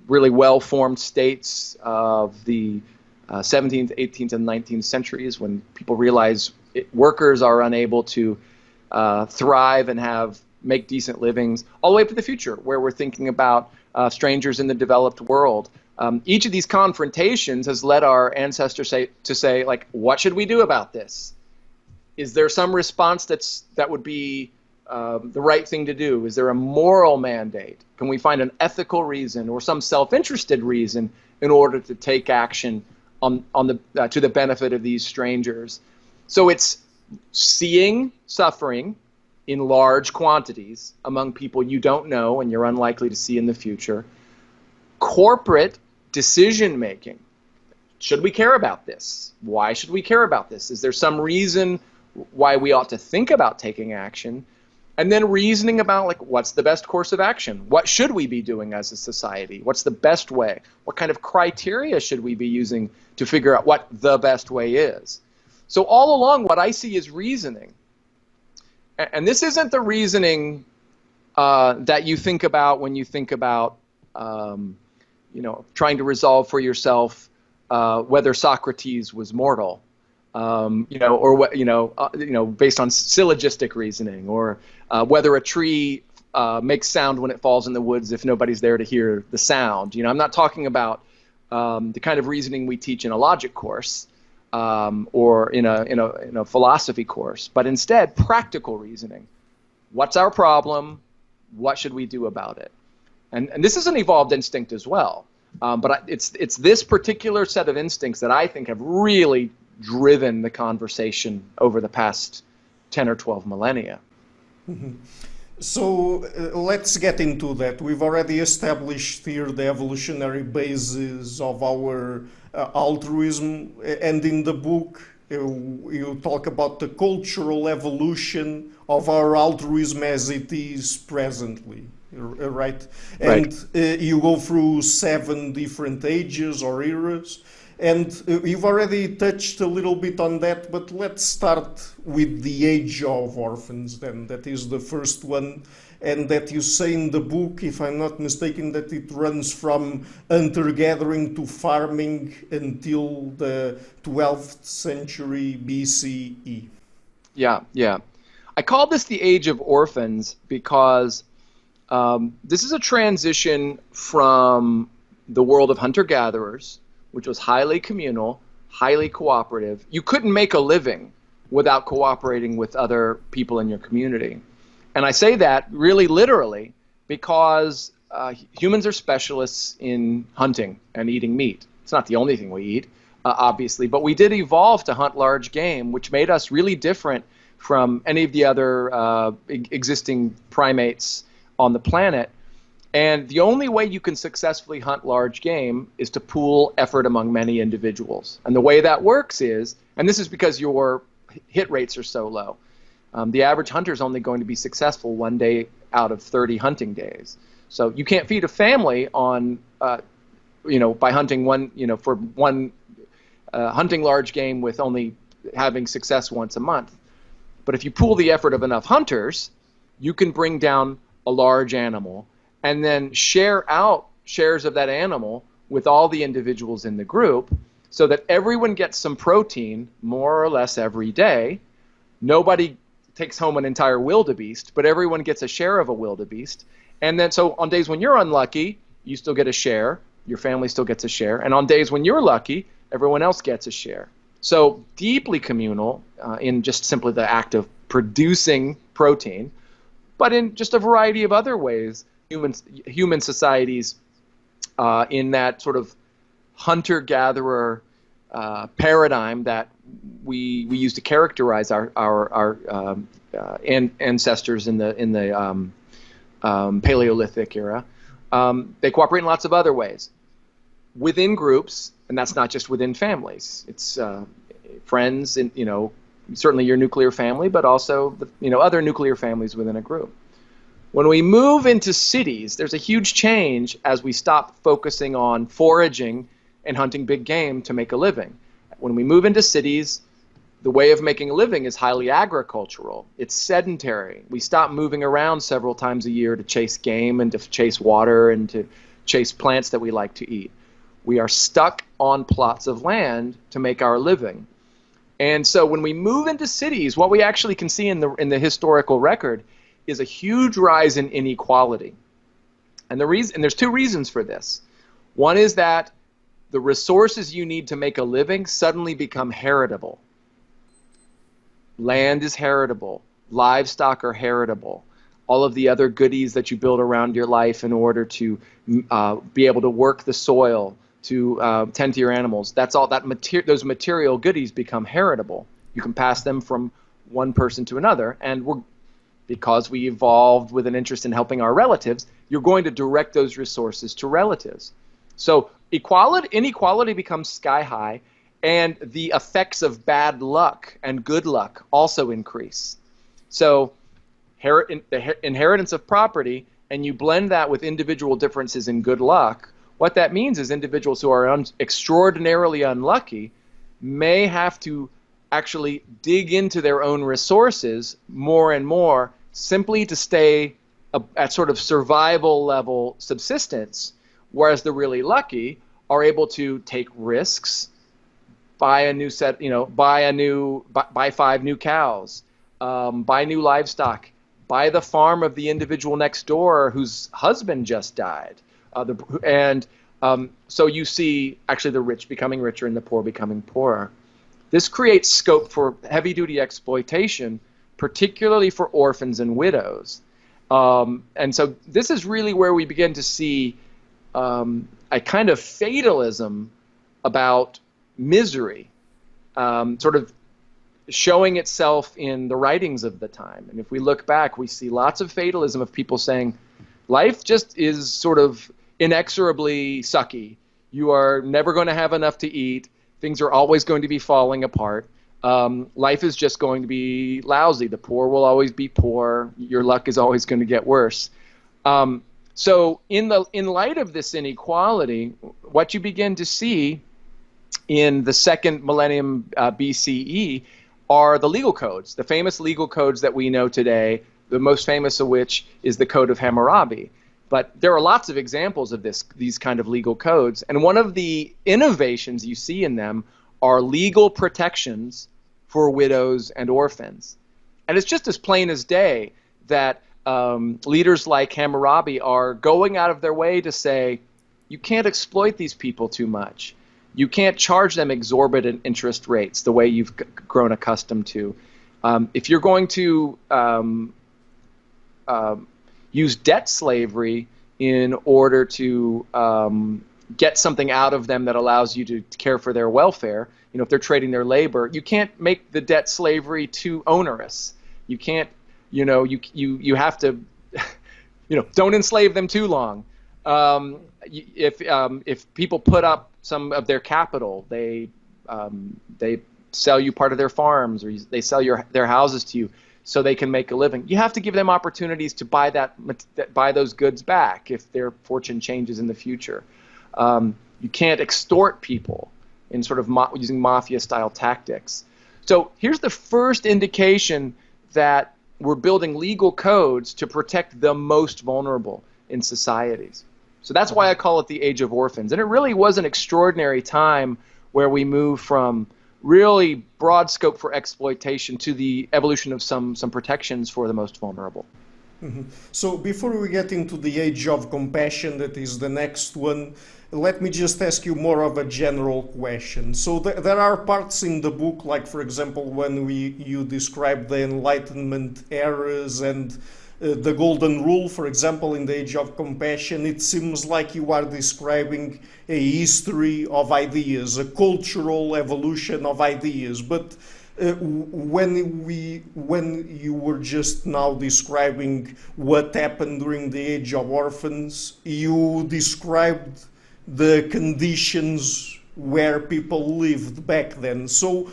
really well-formed states of the 17th, 18th, and 19th centuries when people realize workers are unable to thrive and make decent livings, all the way up to the future where we're thinking about strangers in the developed world. Each of these confrontations has led our ancestors to say, like, what should we do about this? Is there some response that would be the right thing to do? Is there a moral mandate? Can we find an ethical reason or some self-interested reason in order to take action to the benefit of these strangers? So it's seeing suffering in large quantities among people you don't know and you're unlikely to see in the future. Corporate decision making. Should we care about this? Why should we care about this? Is there some reason why we ought to think about taking action? And then reasoning about, like, what's the best course of action? What should we be doing as a society? What's the best way? What kind of criteria should we be using to figure out what the best way is? So all along, what I see is reasoning. And this isn't the reasoning that you think about when you think about, trying to resolve for yourself whether Socrates was mortal, or what, based on syllogistic reasoning, or whether a tree makes sound when it falls in the woods if nobody's there to hear the sound. I'm not talking about the kind of reasoning we teach in a logic course or in a philosophy course, but instead practical reasoning. What's our problem? What should we do about it? And this is an evolved instinct as well. But it's this particular set of instincts that I think have really driven the conversation over the past 10 or 12 millennia. Mm-hmm. So let's get into that. We've already established here the evolutionary basis of our altruism, and in the book you talk about the cultural evolution of our altruism as it is presently, right? And you go through 7 different ages or eras, and you've already touched a little bit on that, but let's start with the Age of Orphans then. That is the first one, and that you say in the book, if I'm not mistaken, that it runs from hunter-gathering to farming until the 12th century BCE. Yeah. I call this the Age of Orphans because this is a transition from the world of hunter-gatherers, which was highly communal, highly cooperative. You couldn't make a living without cooperating with other people in your community. And I say that really literally because humans are specialists in hunting and eating meat. It's not the only thing we eat, obviously, but we did evolve to hunt large game, which made us really different from any of the other existing primates on the planet. And the only way you can successfully hunt large game is to pool effort among many individuals. And the way that works is, and this is because your hit rates are so low, the average hunter is only going to be successful 1 day out of 30 hunting days. So you can't feed a family on, by hunting hunting large game with only having success once a month. But if you pool the effort of enough hunters, you can bring down a large animal and then share out shares of that animal with all the individuals in the group so that everyone gets some protein more or less every day. Nobody takes home an entire wildebeest, but everyone gets a share of a wildebeest. And then so on days when you're unlucky, you still get a share, your family still gets a share, and on days when you're lucky, everyone else gets a share. So deeply communal in just simply the act of producing protein, but in just a variety of other ways. Human societies in that sort of hunter-gatherer paradigm that we use to characterize our ancestors in the Paleolithic era. They cooperate in lots of other ways within groups, and that's not just within families. It's friends, and certainly your nuclear family, but also other nuclear families within a group. When we move into cities, there's a huge change as we stop focusing on foraging and hunting big game to make a living. When we move into cities, the way of making a living is highly agricultural. It's sedentary. We stop moving around several times a year to chase game and to chase water and to chase plants that we like to eat. We are stuck on plots of land to make our living. And so when we move into cities, what we actually can see in the historical record is a huge rise in inequality. And there's 2 reasons for this. One is that the resources you need to make a living suddenly become heritable. Land is heritable. Livestock are heritable. All of the other goodies that you build around your life in order to be able to work the soil, to tend to your animals, those material goodies become heritable. You can pass them from one person to another, and because we evolved with an interest in helping our relatives, you're going to direct those resources to relatives. So inequality becomes sky high, and the effects of bad luck and good luck also increase. So inheritance of property, and you blend that with individual differences in good luck, what that means is individuals who are extraordinarily unlucky may have to actually dig into their own resources more and more simply to stay at sort of survival level subsistence, whereas the really lucky are able to take risks, buy a new set, buy 5 new cows, buy new livestock, buy the farm of the individual next door whose husband just died. So you see actually the rich becoming richer and the poor becoming poorer. This creates scope for heavy-duty exploitation, particularly for orphans and widows. And so this is really where we begin to see a kind of fatalism about misery, sort of showing itself in the writings of the time. And if we look back, we see lots of fatalism of people saying, life just is sort of inexorably sucky. You are never going to have enough to eat. Things are always going to be falling apart. Life is just going to be lousy. The poor will always be poor. Your luck is always going to get worse. So in light of this inequality, what you begin to see in the second millennium BCE are the legal codes, the famous legal codes that we know today, the most famous of which is the Code of Hammurabi. But there are lots of examples of these kind of legal codes. And one of the innovations you see in them are legal protections for widows and orphans. And it's just as plain as day that leaders like Hammurabi are going out of their way to say, you can't exploit these people too much. You can't charge them exorbitant interest rates the way you've grown accustomed to. If you're going to use debt slavery in order to get something out of them that allows you to care for their welfare, if they're trading their labor, you can't make the debt slavery too onerous. You can't, you have to, don't enslave them too long. If people put up some of their capital, they sell you part of their farms, or they sell their houses to you so they can make a living. You have to give them opportunities to buy those goods back if their fortune changes in the future. You can't extort people in sort of using mafia-style tactics. So here's the first indication that we're building legal codes to protect the most vulnerable in societies. So that's why I call it the Age of Orphans. And it really was an extraordinary time where we moved from really broad scope for exploitation to the evolution of some protections for the most vulnerable. Mm-hmm. So before we get into the Age of Compassion, that is the next one, let me just ask you more of a general question. So there are parts in the book, like for example, when you describe the Enlightenment eras and the Golden Rule, for example, in the Age of Compassion, it seems like you are describing a history of ideas, a cultural evolution of ideas. But when you were just now describing what happened during the Age of Orphans, you described the conditions where people lived back then. So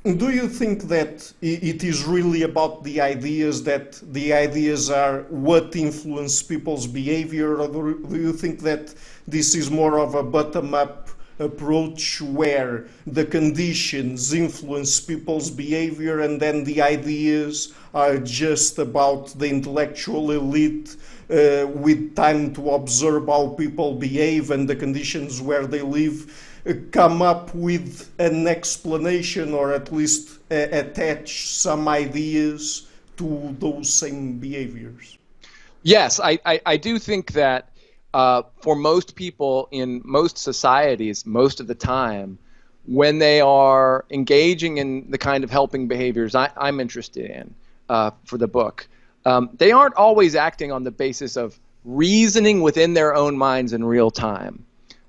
do you think that it is really about the ideas, that the ideas are what influence people's behavior, or do you think that this is more of a bottom-up approach where the conditions influence people's behavior and then the ideas are just about the intellectual elite with time to observe how people behave and the conditions where they live come up with an explanation, or at least attach some ideas to those same behaviors? Yes, I do think that for most people in most societies, most of the time, when they are engaging in the kind of helping behaviors I'm interested in for the book, they aren't always acting on the basis of reasoning within their own minds in real time.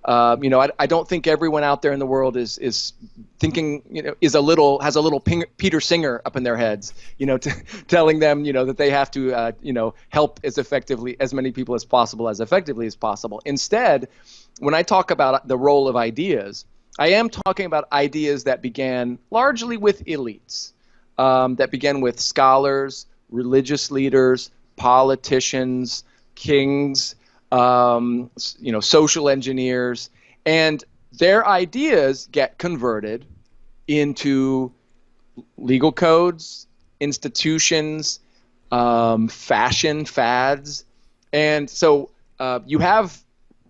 I don't think everyone out there in the world is thinking, has a little Peter Singer up in their heads, telling them, that they have to, help as many people as possible, as effectively as possible. Instead, when I talk about the role of ideas, I am talking about ideas that began largely with elites, that began with scholars, religious leaders, politicians, kings, social engineers, and their ideas get converted into legal codes, institutions, fashion fads, and so you have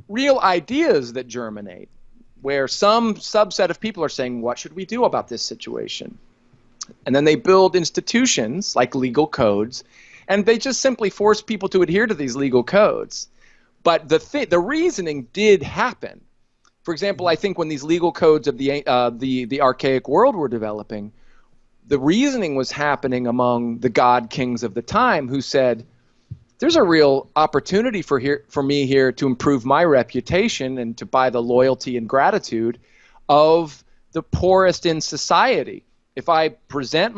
real ideas that germinate, where some subset of people are saying, what should we do about this situation? And then they build institutions like legal codes, and they just simply force people to adhere to these legal codes. But the reasoning did happen. For example, I think when these legal codes of the archaic world were developing, the reasoning was happening among the god kings of the time, who said, there's a real opportunity for me here to improve my reputation and to buy the loyalty and gratitude of the poorest in society. If I present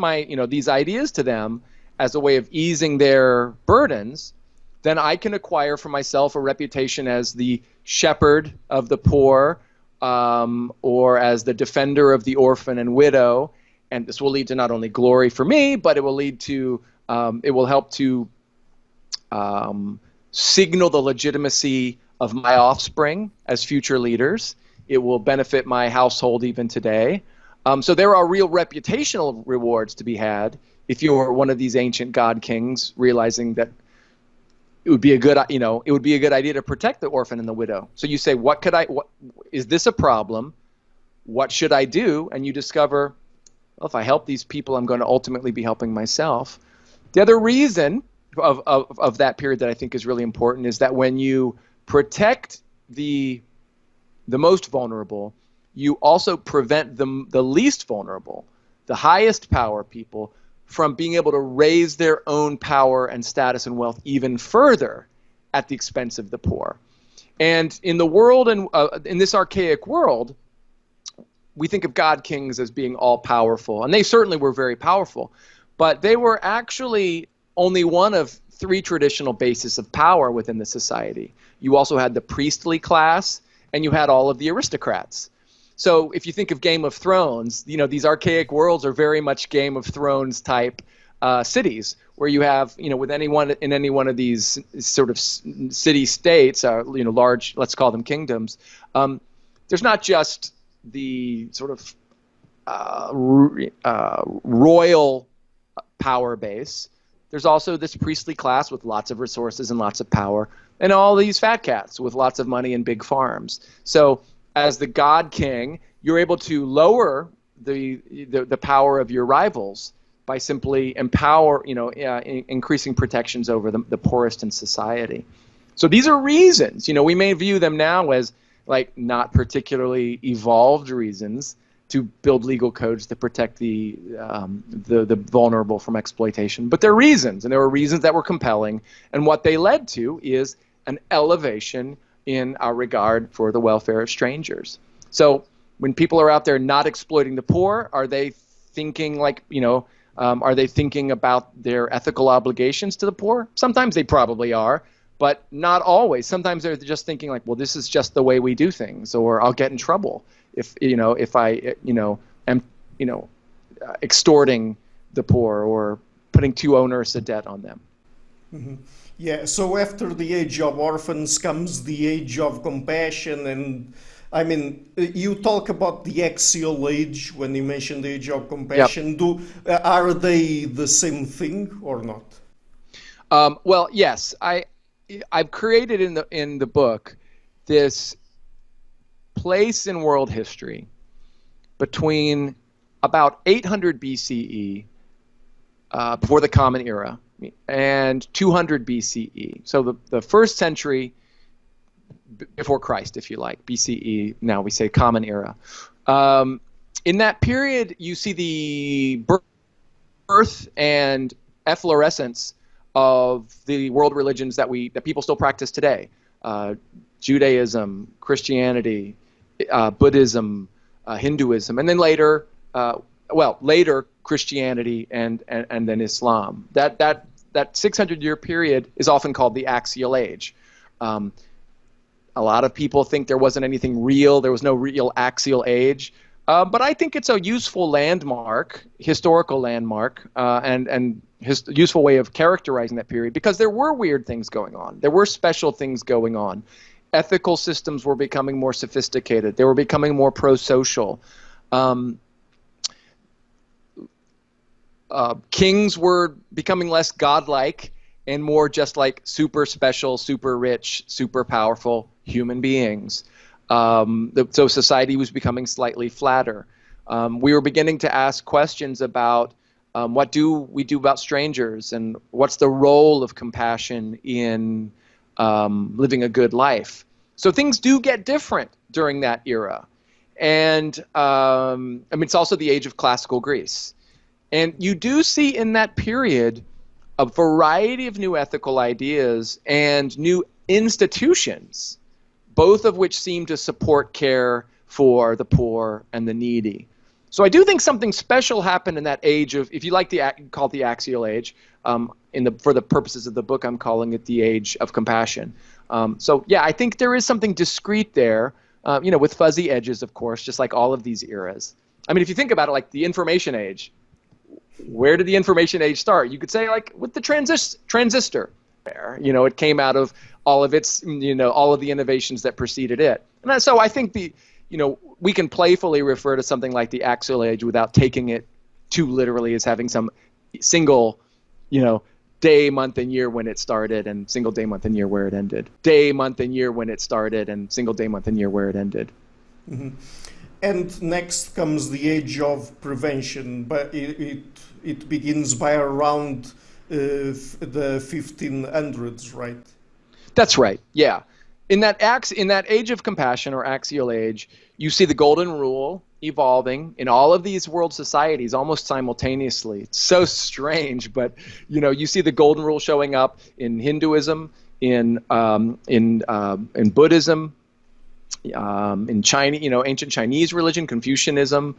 these ideas to them as a way of easing their burdens, then I can acquire for myself a reputation as the shepherd of the poor, or as the defender of the orphan and widow. And this will lead to not only glory for me, but it will lead to, it will help to signal the legitimacy of my offspring as future leaders. It will benefit my household even today. So there are real reputational rewards to be had if you're one of these ancient god kings, realizing that it would be a good, it would be a good idea to protect the orphan and the widow. So you say, what is this a problem? What should I do? And you discover, well, if I help these people, I'm going to ultimately be helping myself. The other reason of that period that I think is really important is that when you protect the most vulnerable, you also prevent the least vulnerable, the highest power people, from being able to raise their own power and status and wealth even further at the expense of the poor. And in the world, and in this archaic world, we think of god kings as being all powerful, and they certainly were very powerful, but they were actually only one of three traditional bases of power within the society. You also had the priestly class, and you had all of the aristocrats. So if you think of Game of Thrones, these archaic worlds are very much Game of Thrones type cities, where you have, with any one of these sort of city states, large, let's call them kingdoms, there's not just the sort of royal power base. There's also this priestly class with lots of resources and lots of power, and all these fat cats with lots of money and big farms. So as the god king, you're able to lower the power of your rivals by simply increasing protections over the poorest in society. So these are reasons. We may view them now as like not particularly evolved reasons to build legal codes to protect the vulnerable from exploitation, but they're reasons, and there were reasons that were compelling. And what they led to is an elevation in our regard for the welfare of strangers. So when people are out there not exploiting the poor, are they thinking are they thinking about their ethical obligations to the poor? Sometimes they probably are, but not always. Sometimes they're just thinking like, well, this is just the way we do things, or I'll get in trouble if I am extorting the poor or putting too onerous a debt on them. Mm-hmm. Yeah, so after the Age of Orphans comes the Age of Compassion, and I mean, you talk about the axial age when you mention the Age of Compassion. Yep. Are they the same thing or not? Well, yes. I've created in the book this place in world history between about 800 BCE, before the Common Era, and 200 BCE. So the first century before Christ, if you like, BCE, now we say Common Era. In that period, you see the birth and efflorescence of the world religions that people still practice today. Judaism, Christianity, Buddhism, Hinduism, and then later Christianity and then Islam. That 600-year period is often called the axial age. A lot of people think there wasn't anything real. There was no real axial age, But I think it's a useful landmark, historical landmark, and useful way of characterizing that period, because there were weird things going on. There were special things going on. Ethical systems were becoming more sophisticated. They were becoming more pro-social. Kings were becoming less godlike and more just like super special, super rich, super powerful human beings. So society was becoming slightly flatter. We were beginning to ask questions about what do we do about strangers, and what's the role of compassion in living a good life. So things do get different during that era. And I mean, it's also the age of classical Greece. And you do see in that period a variety of new ethical ideas and new institutions, both of which seem to support care for the poor and the needy. So I do think something special happened in that age of, if you like call it the axial age, for the purposes of the book, I'm calling it the age of compassion. So yeah, I think there is something discrete there, with fuzzy edges, of course, just like all of these eras. I mean, if you think about it, like the information age, where did the information age start? You could say like with the transistor. It came out of all of its, all of the innovations that preceded it. And so I think we can playfully refer to something like the axial age without taking it too literally as having some single, day, month, and year when it started, and single day, month, and year where it ended. Day, month, and year when it started, and single day, month, and year where it ended. Mm-hmm. And next comes the age of prevention, but it begins by around the 1500s, right? That's right. Yeah. In that age of compassion, or axial age, you see the golden rule evolving in all of these world societies almost simultaneously. It's so strange, but you see the golden rule showing up in Hinduism, in Buddhism, in China, ancient Chinese religion, Confucianism,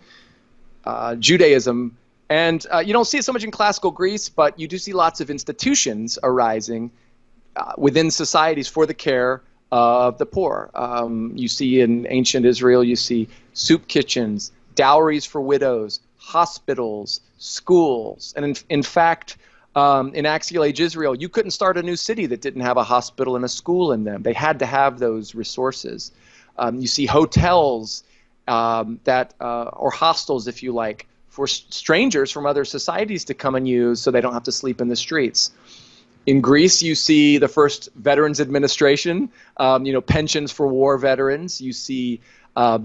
Judaism, and you don't see it so much in classical Greece, but you do see lots of institutions arising within societies for the care of the poor. You see in ancient Israel, you see soup kitchens, dowries for widows, hospitals, schools, and in fact, in axial age Israel, you couldn't start a new city that didn't have a hospital and a school in them. They had to have those resources. You see hotels or hostels, if you like, for strangers from other societies to come and use so they don't have to sleep in the streets. In Greece, you see the first Veterans Administration, pensions for war veterans. You see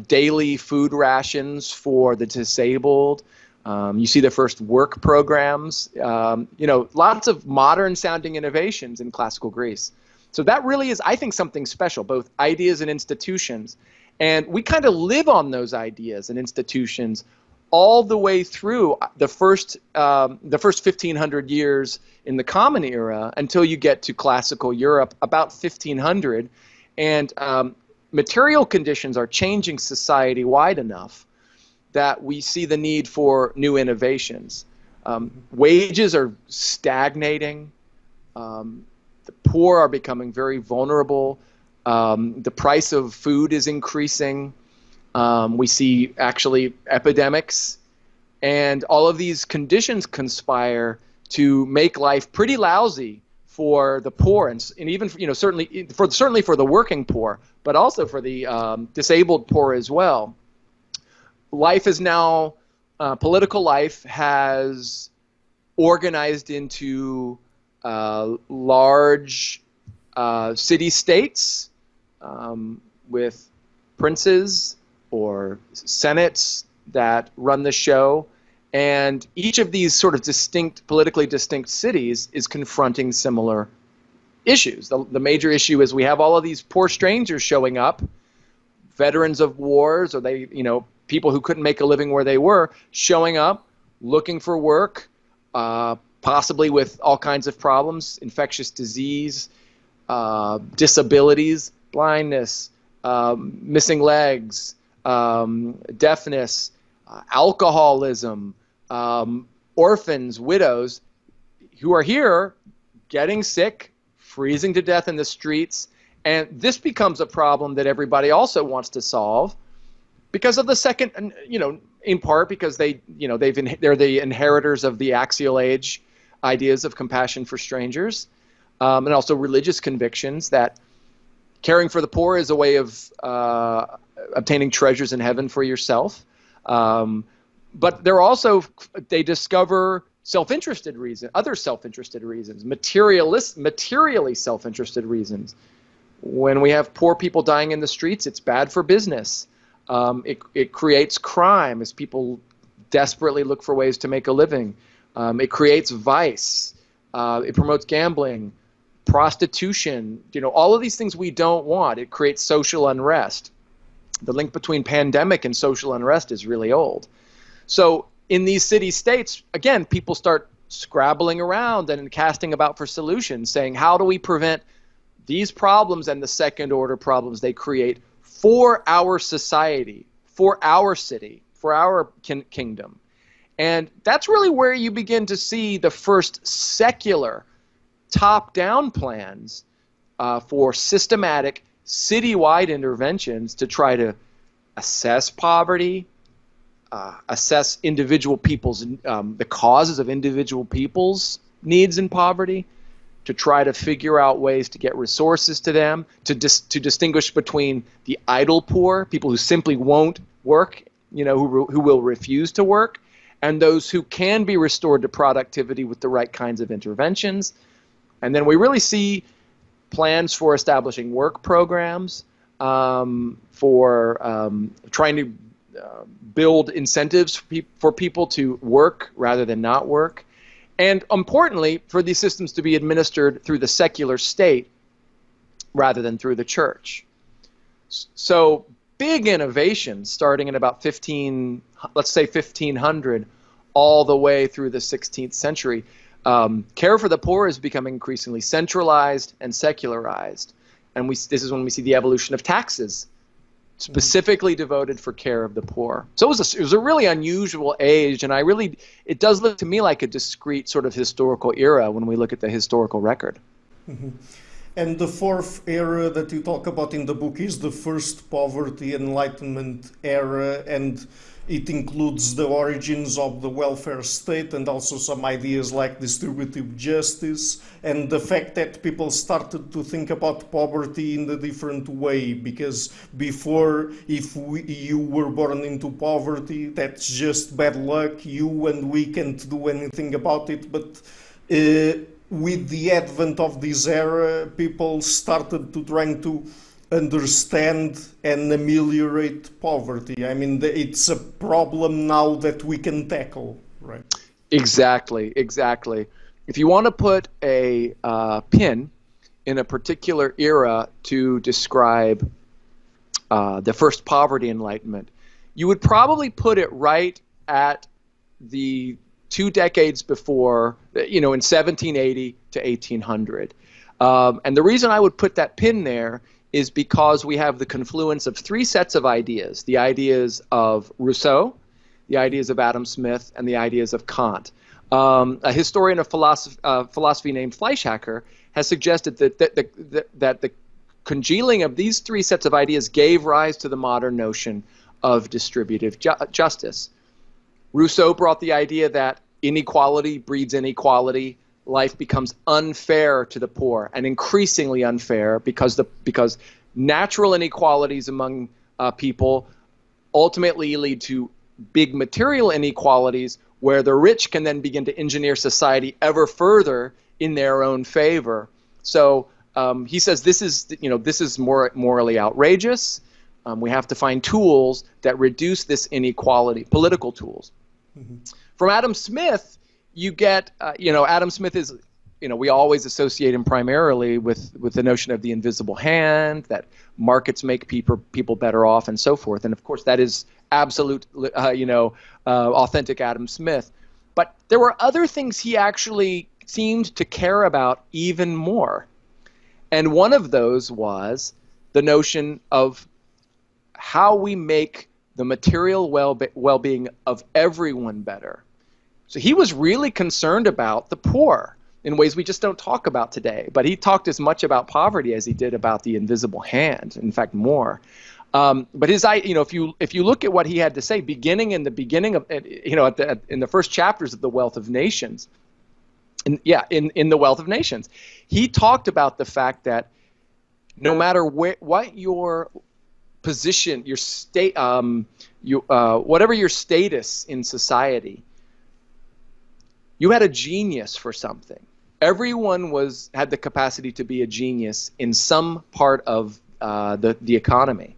daily food rations for the disabled. You see the first work programs. Lots of modern-sounding innovations in classical Greece. So that really is, I think, something special, both ideas and institutions. And we kind of live on those ideas and institutions all the way through the first 1,500 years in the Common Era until you get to classical Europe about 1500. And material conditions are changing society wide enough that we see the need for new innovations. Wages are stagnating. The poor are becoming very vulnerable. The price of food is increasing. We see actually epidemics, and all of these conditions conspire to make life pretty lousy for the poor, and even certainly for the working poor, but also for the disabled poor as well. Life is now political life has organized into large city-states with princes or senates that run the show, and each of these sort of politically distinct cities is confronting similar issues. The major issue is we have all of these poor strangers showing up, veterans of wars, or people who couldn't make a living where they were, showing up, looking for work, possibly with all kinds of problems, infectious disease, disabilities, blindness, missing legs, deafness, alcoholism, orphans, widows, who are here getting sick, freezing to death in the streets. And this becomes a problem that everybody also wants to solve. because of the second, in part because they're the inheritors of the axial age ideas of compassion for strangers, and also religious convictions that caring for the poor is a way of obtaining treasures in heaven for yourself. But they discover self-interested reasons, other self-interested reasons, materially self-interested reasons. When we have poor people dying in the streets, it's bad for business. It creates crime as people desperately look for ways to make a living. It creates vice. It promotes gambling, prostitution, all of these things we don't want. It creates social unrest. The link between pandemic and social unrest is really old. So in these city-states, again, people start scrabbling around and casting about for solutions, saying, how do we prevent these problems and the second-order problems they create for our society, for our city, for our kingdom? And that's really where you begin to see the first secular top-down plans for systematic citywide interventions to try to assess poverty, assess individual people's, the causes of individual people's needs in poverty, to try to figure out ways to get resources to them, to distinguish between the idle poor, people who simply won't work, who will refuse to work, and those who can be restored to productivity with the right kinds of interventions. And then we really see plans for establishing work programs, for trying to build incentives for people to work rather than not work. And importantly, for these systems to be administered through the secular state rather than through the church. So big innovations starting in about 1500, all the way through the 16th century. Care for the poor is becoming increasingly centralized and secularized. And this is when we see the evolution of taxes, specifically devoted for care of the poor. So it was a really unusual age, and it does look to me like a discrete sort of historical era when we look at the historical record. Mm-hmm. And the fourth era that you talk about in the book is the first poverty Enlightenment era, and it includes the origins of the welfare state and also some ideas like distributive justice and the fact that people started to think about poverty in a different way, because before, if you were born into poverty, that's just bad luck, you and we can't do anything about it. But with the advent of this era, people started to trying to understand and ameliorate poverty. I mean, it's a problem now that we can tackle, right? Exactly. If you want to put a pin in a particular era to describe the first poverty enlightenment, you would probably put it right at the 2 decades before, in 1780 to 1800. And the reason I would put that pin there is because we have the confluence of 3 sets of ideas: the ideas of Rousseau, the ideas of Adam Smith, and the ideas of Kant. A historian of philosophy named Fleischhacker has suggested that the congealing of these 3 sets of ideas gave rise to the modern notion of distributive justice. Rousseau brought the idea that inequality breeds inequality. Life becomes unfair to the poor, and increasingly unfair because natural inequalities among people ultimately lead to big material inequalities, where the rich can then begin to engineer society ever further in their own favor. So he says this is morally outrageous. We have to find tools that reduce this inequality, political tools. Mm-hmm. From Adam Smith, you get, Adam Smith is, we always associate him primarily with the notion of the invisible hand, that markets make people better off and so forth. And of course, that is absolute, authentic Adam Smith. But there were other things he actually seemed to care about even more. And one of those was the notion of how we make the material well-being of everyone better. So he was really concerned about the poor in ways we just don't talk about today. But he talked as much about poverty as he did about the invisible hand, in fact, more. But if you look at what he had to say, beginning in the beginning of, in the first chapters of the Wealth of Nations, in the Wealth of Nations, he talked about the fact that no matter what your position, your state, whatever your status in society, you had a genius for something. Everyone had the capacity to be a genius in some part of the economy.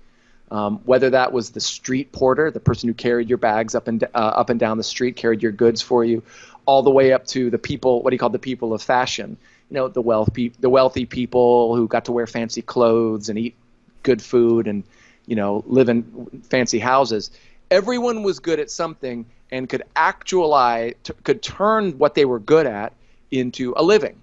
Whether that was the street porter, the person who carried your bags up and down the street, carried your goods for you, all the way up to the people, what he called the people of fashion. The wealthy people who got to wear fancy clothes and eat good food and live in fancy houses. Everyone was good at something and could could turn what they were good at into a living.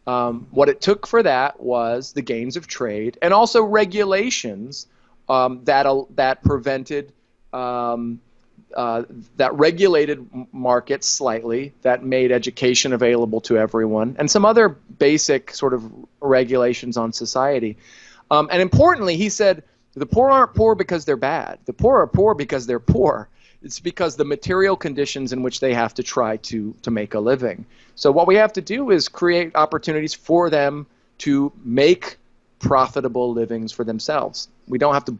What it took for that was the gains of trade and also regulations that prevented, that regulated markets slightly, that made education available to everyone, and some other basic sort of regulations on society. And importantly, he said, the poor aren't poor because they're bad. The poor are poor because they're poor. It's because the material conditions in which they have to try to make a living. So what we have to do is create opportunities for them to make profitable livings for themselves. We don't have to,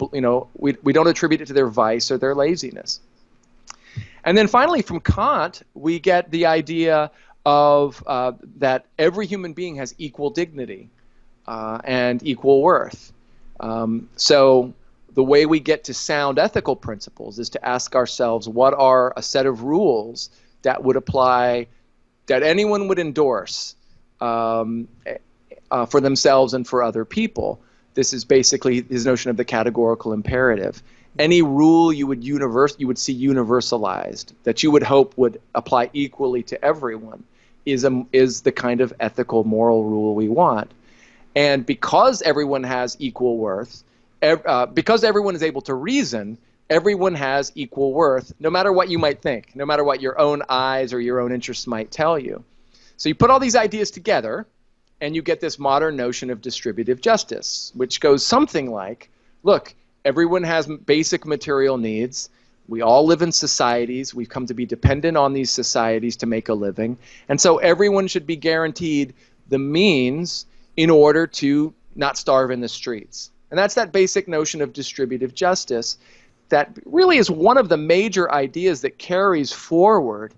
we don't attribute it to their vice or their laziness. And then finally, from Kant, we get the idea of that every human being has equal dignity and equal worth. So the way we get to sound ethical principles is to ask ourselves, what are a set of rules that would apply, that anyone would endorse for themselves and for other people? This is basically his notion of the categorical imperative. Any rule you would see universalized, that you would hope would apply equally to everyone, is the kind of ethical moral rule we want. And because everyone has equal worth, because everyone is able to reason, everyone has equal worth, no matter what you might think, no matter what your own eyes or your own interests might tell you. So you put all these ideas together, and you get this modern notion of distributive justice, which goes something like, look, everyone has basic material needs. We all live in societies. We've come to be dependent on these societies to make a living. And so everyone should be guaranteed the means in order to not starve in the streets. And that's that basic notion of distributive justice that really is one of the major ideas that carries forward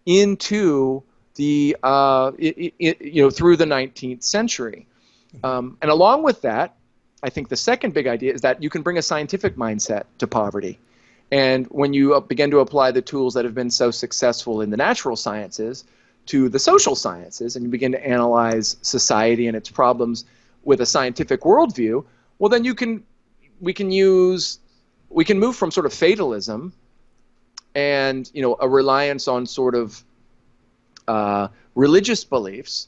into the through the 19th century. And along with that, I think the second big idea is that you can bring a scientific mindset to poverty. And when you begin to apply the tools that have been so successful in the natural sciences to the social sciences, and you begin to analyze society and its problems with a scientific worldview, well, then we can move from sort of fatalism and a reliance on sort of religious beliefs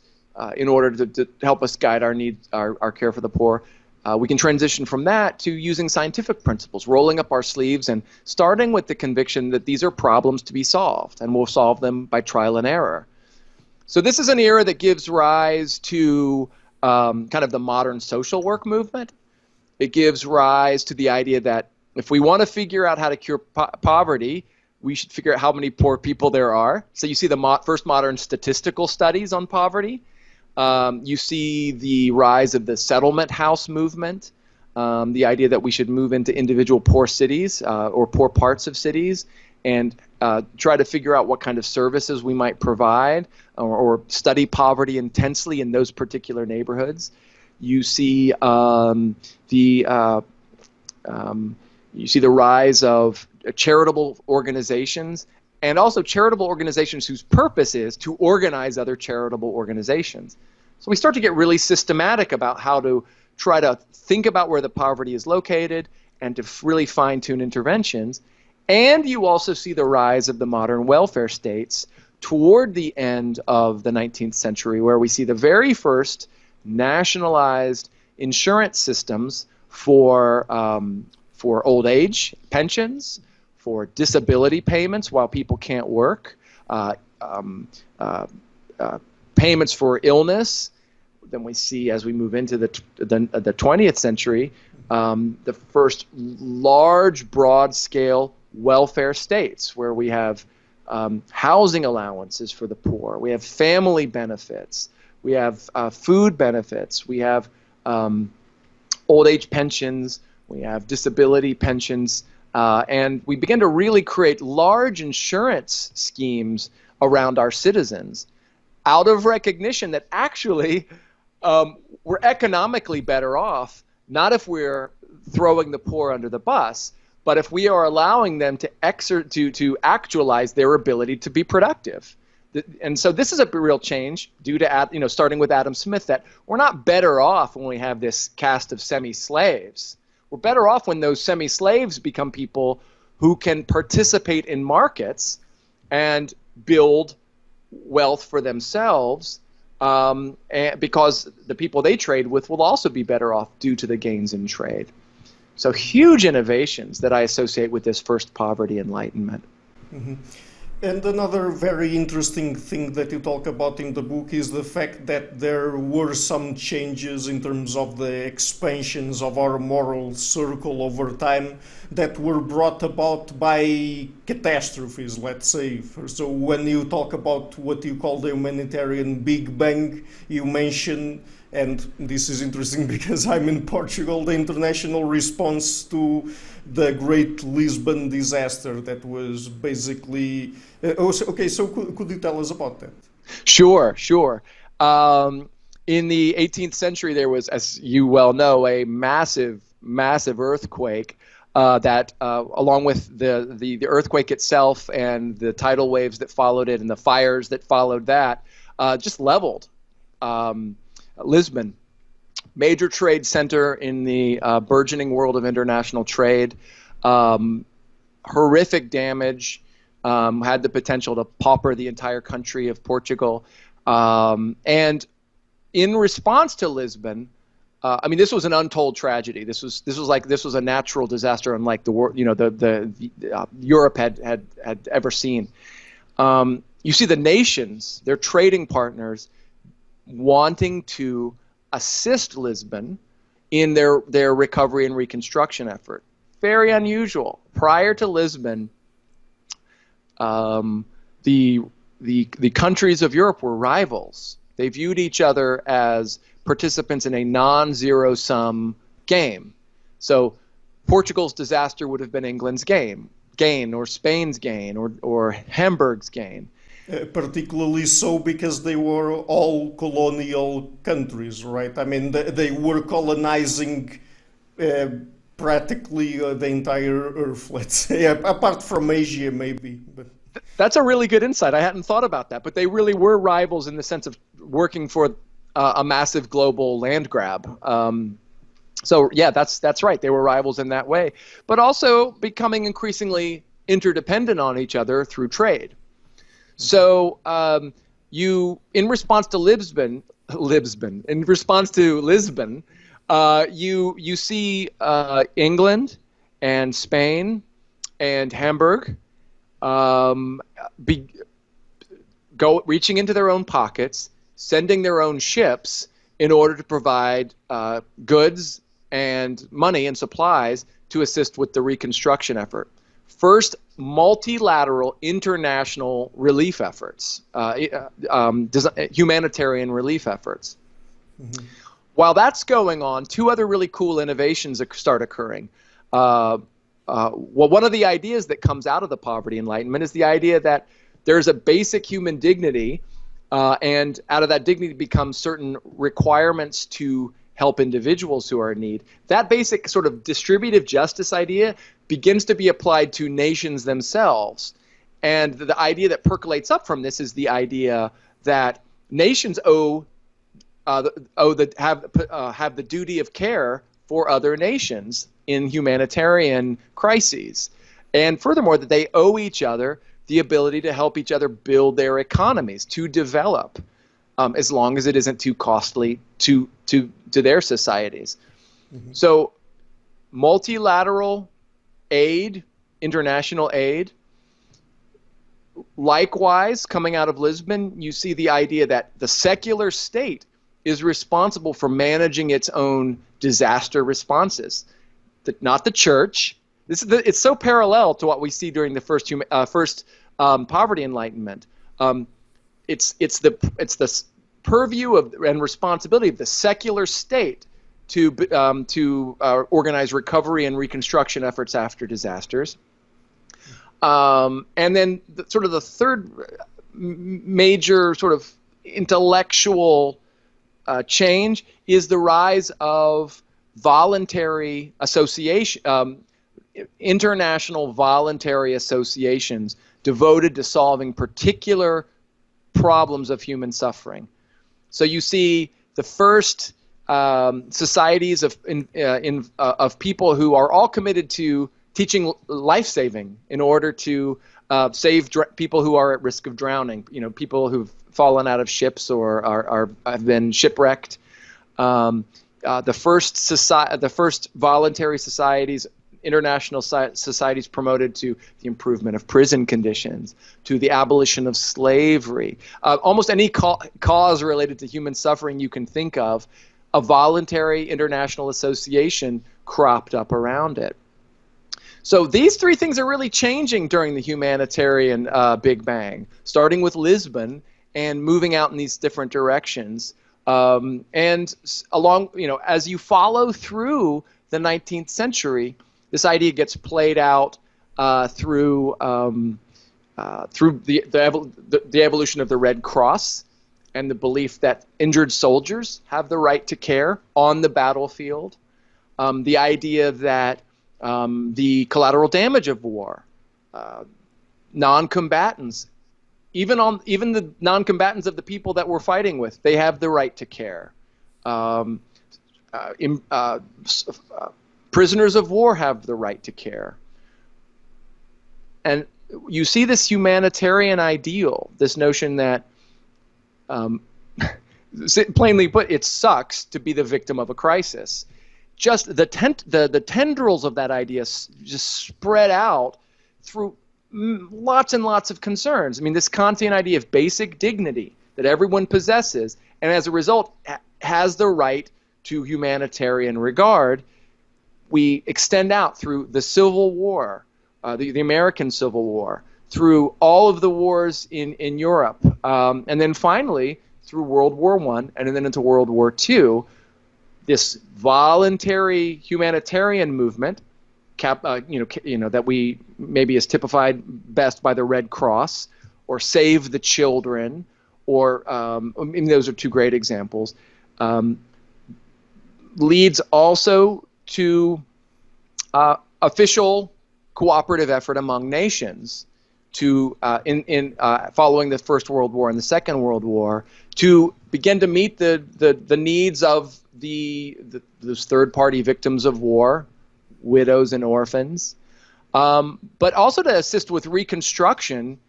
in order to help us guide our needs, our care for the poor. We can transition from that to using scientific principles, rolling up our sleeves and starting with the conviction that these are problems to be solved, and we'll solve them by trial and error. So this is an era that gives rise to kind of the modern social work movement. It gives rise to the idea that if we want to figure out how to cure poverty, we should figure out how many poor people there are. So you see the first modern statistical studies on poverty. You see the rise of the settlement house movement, the idea that we should move into individual poor cities or poor parts of cities and try to figure out what kind of services we might provide or study poverty intensely in those particular neighborhoods. You see the rise of charitable organizations, and also charitable organizations whose purpose is to organize other charitable organizations. So we start to get really systematic about how to try to think about where the poverty is located and to really fine-tune interventions. And you also see the rise of the modern welfare states toward the end of the 19th century, where we see the very first nationalized insurance systems for old age pensions, for disability payments while people can't work, payments for illness. Then we see, as we move into the 20th century, the first large, broad-scale welfare states where we have housing allowances for the poor, we have family benefits, we have food benefits, we have old age pensions, we have disability pensions, and we begin to really create large insurance schemes around our citizens out of recognition that actually we're economically better off, not if we're throwing the poor under the bus, but if we are allowing them to actualize their ability to be productive. And so this is a real change due to, starting with Adam Smith, that we're not better off when we have this caste of semi-slaves. We're better off when those semi-slaves become people who can participate in markets and build wealth for themselves, and because the people they trade with will also be better off due to the gains in trade. So huge innovations that I associate with this first poverty enlightenment. Mm-hmm. And another very interesting thing that you talk about in the book is the fact that there were some changes in terms of the expansions of our moral circle over time that were brought about by catastrophes, let's say. So when you talk about what you call the humanitarian Big Bang, you mention, and this is interesting because I'm in Portugal, the international response to the great Lisbon disaster that was basically... okay, so could you tell us about that? Sure. In the 18th century, there was, as you well know, a massive earthquake that, along with the earthquake itself and the tidal waves that followed it and the fires that followed that, just leveled Lisbon, major trade center in the burgeoning world of international trade. Horrific damage, had the potential to pauper the entire country of Portugal. And in response to Lisbon, this was an untold tragedy. This was a natural disaster unlike the world, Europe had ever seen. You see the nations, their trading partners, wanting to assist Lisbon in their recovery and reconstruction effort. Very unusual. Prior to Lisbon, the countries of Europe were rivals. They viewed each other as participants in a non-zero-sum game. So Portugal's disaster would have been England's gain, or Spain's gain, or Hamburg's gain. Particularly so because they were all colonial countries, right? I mean, they were colonizing practically the entire Earth, let's say, apart from Asia maybe. But that's a really good insight. I hadn't thought about that, but they really were rivals in the sense of working for a massive global land grab. So yeah, that's right. They were rivals in that way, but also becoming increasingly interdependent on each other through trade. So in response to Lisbon, you see England and Spain and Hamburg reaching into their own pockets, sending their own ships in order to provide goods and money and supplies to assist with the reconstruction effort. First, multilateral international relief efforts, humanitarian relief efforts. Mm-hmm. While that's going on, two other really cool innovations start occurring. Well, one of the ideas that comes out of the poverty enlightenment is the idea that there's a basic human dignity, and out of that dignity becomes certain requirements to help individuals who are in need. That basic sort of distributive justice idea begins to be applied to nations themselves. And the idea that percolates up from this is the idea that nations have the duty of care for other nations in humanitarian crises. And furthermore, that they owe each other the ability to help each other build their economies, to develop, as long as it isn't too costly to their societies. Mm-hmm. So multilateral aid, international aid. Likewise, coming out of Lisbon, you see the idea that the secular state is responsible for managing its own disaster responses. not the church. It's so parallel to what we see during the first poverty enlightenment. It's the purview of and responsibility of the secular state to organize recovery and reconstruction efforts after disasters. And then the third major sort of intellectual change is the rise of voluntary association, international voluntary associations devoted to solving particular problems of human suffering. So you see the first societies of people who are all committed to teaching life-saving in order to save people who are at risk of drowning. People who've fallen out of ships or have been shipwrecked. The first voluntary societies, international societies promoted to the improvement of prison conditions, to the abolition of slavery, almost any cause related to human suffering you can think of, a voluntary international association cropped up around it. So these three things are really changing during the humanitarian Big Bang, starting with Lisbon and moving out in these different directions. And along, as you follow through the 19th century, this idea gets played out through the evolution of the Red Cross and the belief that injured soldiers have the right to care on the battlefield. The idea that the collateral damage of war, non-combatants, even the non-combatants of the people that we're fighting with, they have the right to care. Prisoners of war have the right to care. And you see this humanitarian ideal, this notion that, plainly put, it sucks to be the victim of a crisis. Just the tendrils of that idea just spread out through lots and lots of concerns. I mean, this Kantian idea of basic dignity that everyone possesses, and as a result has the right to humanitarian regard, we extend out through the Civil War, the American Civil War, through all of the wars in Europe, and then finally through World War I and then into World War II. This voluntary humanitarian movement, that we maybe is typified best by the Red Cross or Save the Children, or those are two great examples, leads also to official cooperative effort among nations to following the First World War and the Second World War to begin to meet the needs of those third-party victims of war, widows and orphans, but also to assist with reconstruction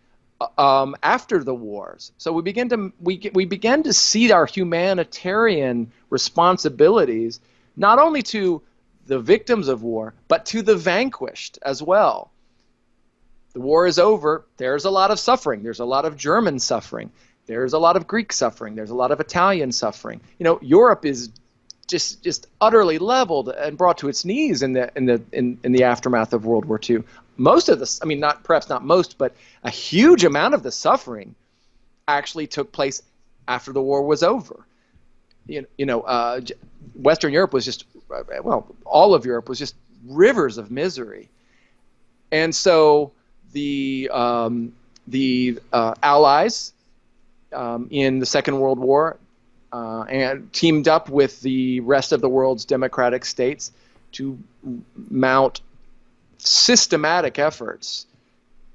after the wars. So we began to see our humanitarian responsibilities not only to the victims of war, but to the vanquished as well. The war is over. There's a lot of suffering. There's a lot of German suffering. There's a lot of Greek suffering. There's a lot of Italian suffering. Europe is just utterly leveled and brought to its knees in the aftermath of World War II. Most of this, perhaps not most, but a huge amount of the suffering actually took place after the war was over. Western Europe was just, all of Europe was just rivers of misery, and so the Allies in the Second World War and teamed up with the rest of the world's democratic states to mount systematic efforts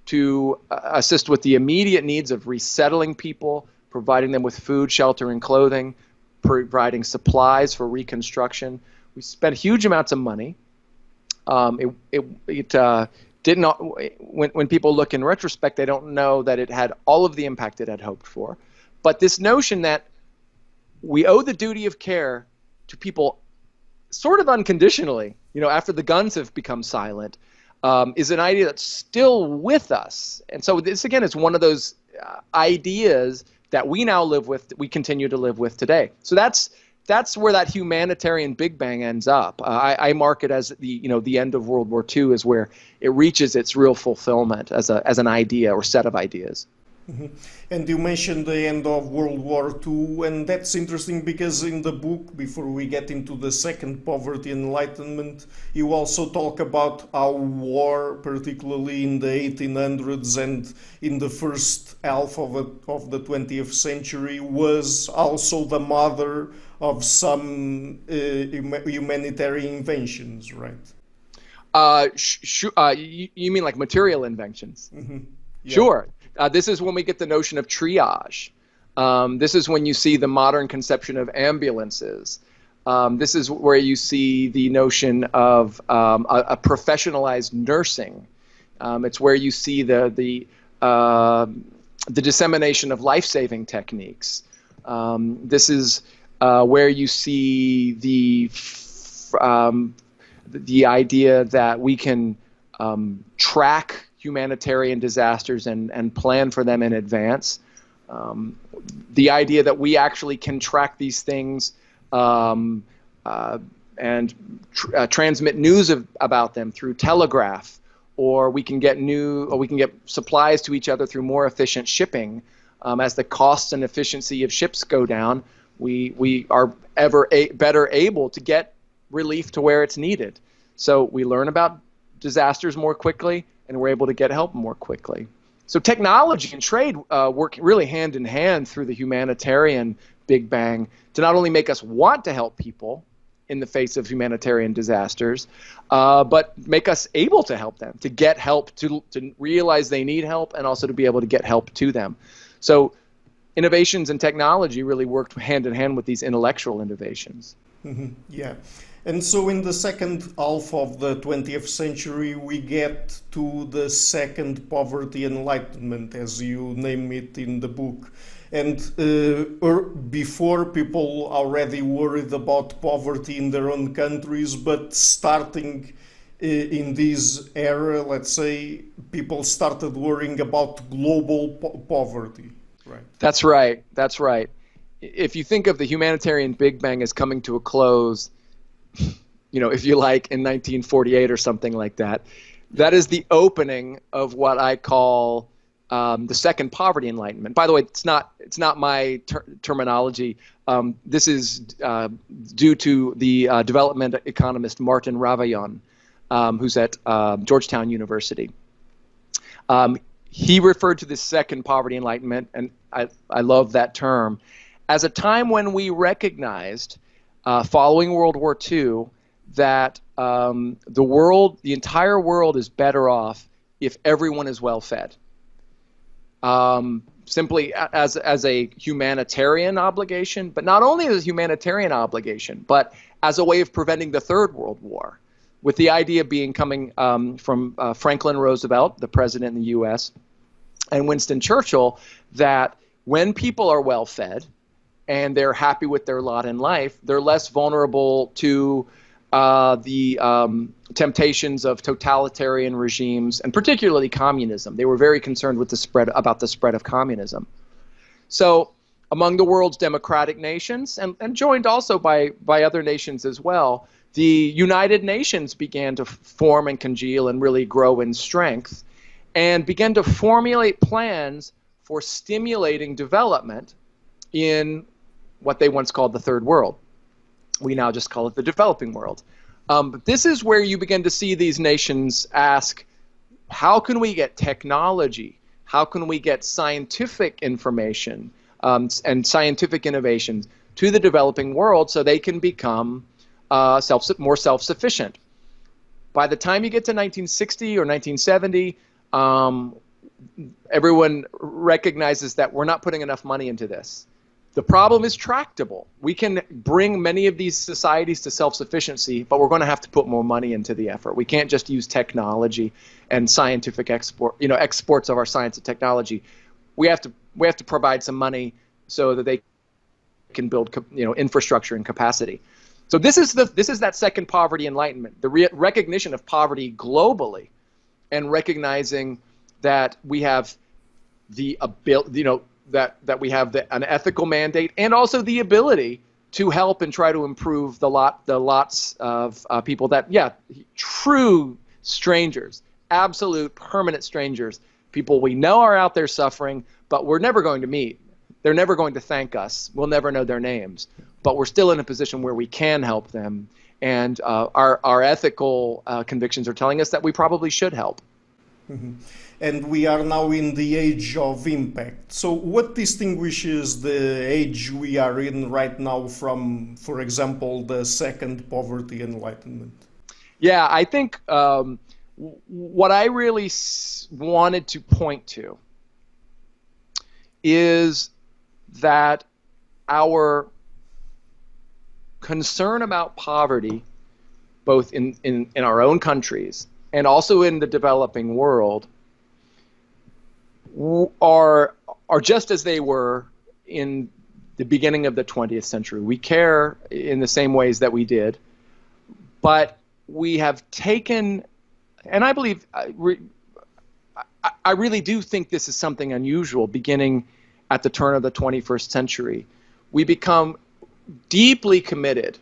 to assist with the immediate needs of resettling people, providing them with food, shelter, and clothing, providing supplies for reconstruction. We spent huge amounts of money. Did not. When people look in retrospect, they don't know that it had all of the impact it had hoped for. But this notion that we owe the duty of care to people sort of unconditionally, after the guns have become silent, is an idea that's still with us. And so this, again, is one of those ideas that we now live with, that we continue to live with today. So that's that's where that humanitarian Big Bang ends up. I mark it as the end of World War II is where it reaches its real fulfillment as an idea or set of ideas. Mm-hmm. And you mentioned the end of World War II, and that's interesting because in the book, before we get into the second poverty enlightenment, you also talk about how war, particularly in the 1800s and in the first half of the 20th century, was also the mother of some humanitarian inventions, right? You mean like material inventions? Mm-hmm. Yeah. Sure. This is when we get the notion of triage. This is when you see the modern conception of ambulances. This is where you see the notion of a professionalized nursing. It's where you see the dissemination of life-saving techniques. This is where you see the idea that we can track humanitarian disasters and plan for them in advance. The idea that we actually can track these things and transmit news about them through telegraph, or we can get supplies to each other through more efficient shipping. As the cost and efficiency of ships go down, we are better able to get relief to where it's needed. So we learn about disasters more quickly, and we're able to get help more quickly. So technology and trade work really hand in hand through the humanitarian Big Bang to not only make us want to help people in the face of humanitarian disasters, but make us able to help them, to get help, to realize they need help, and also to be able to get help to them. So innovations in technology really worked hand in hand with these intellectual innovations. Mm-hmm. Yeah. And so in the second half of the 20th century, we get to the second poverty enlightenment, as you name it in the book. And before, people already worried about poverty in their own countries, but starting in this era, let's say, people started worrying about global poverty. Right. That's right. That's right. If you think of the humanitarian Big Bang as coming to a close, if you like, in 1948 or something like that, that is the opening of what I call the second poverty enlightenment. By the way, it's not my terminology. This is due to the development economist Martin Ravaillaon, who's at Georgetown University. He referred to the second poverty enlightenment, and I love that term, as a time when we recognized, following World War II, that the entire world is better off if everyone is well fed. Simply as a humanitarian obligation, but not only as a humanitarian obligation, but as a way of preventing the Third World War, with the idea coming from Franklin Roosevelt, the president in the U.S., and Winston Churchill, that when people are well fed and they're happy with their lot in life, they're less vulnerable to the temptations of totalitarian regimes, and particularly communism. They were very concerned with the spread of communism. So among the world's democratic nations, and joined also by other nations as well, the United Nations began to form and congeal and really grow in strength, and began to formulate plans for stimulating development in what they once called the Third World. We now just call it the developing world. But this is where you begin to see these nations ask, how can we get technology? How can we get scientific information and scientific innovations to the developing world so they can become more self-sufficient? By the time you get to 1960 or 1970, everyone recognizes that we're not putting enough money into this. The problem is tractable. We can bring many of these societies to self-sufficiency, but we're going to have to put more money into the effort. We can't just use technology and scientific exports of our science and technology. We have to provide some money so that they can build infrastructure and capacity. So this is that second poverty enlightenment, the recognition of poverty globally, and recognizing that we have the ability, that we have an ethical mandate and also the ability to help and try to improve the lots of people that, yeah, true strangers, absolute permanent strangers, people we know are out there suffering, but we're never going to meet. They're never going to thank us. We'll never know their names, but we're still in a position where we can help them. And our ethical convictions are telling us that we probably should help. Mm-hmm. And we are now in the age of impact. So what distinguishes the age we are in right now from, for example, the second poverty enlightenment? Yeah, I think what I really wanted to point to is that our concern about poverty, both in our own countries and also in the developing world, are just as they were in the beginning of the 20th century. We care in the same ways that we did, but we have taken, and I believe, I really do think this is something unusual beginning at the turn of the 21st century. We become deeply committed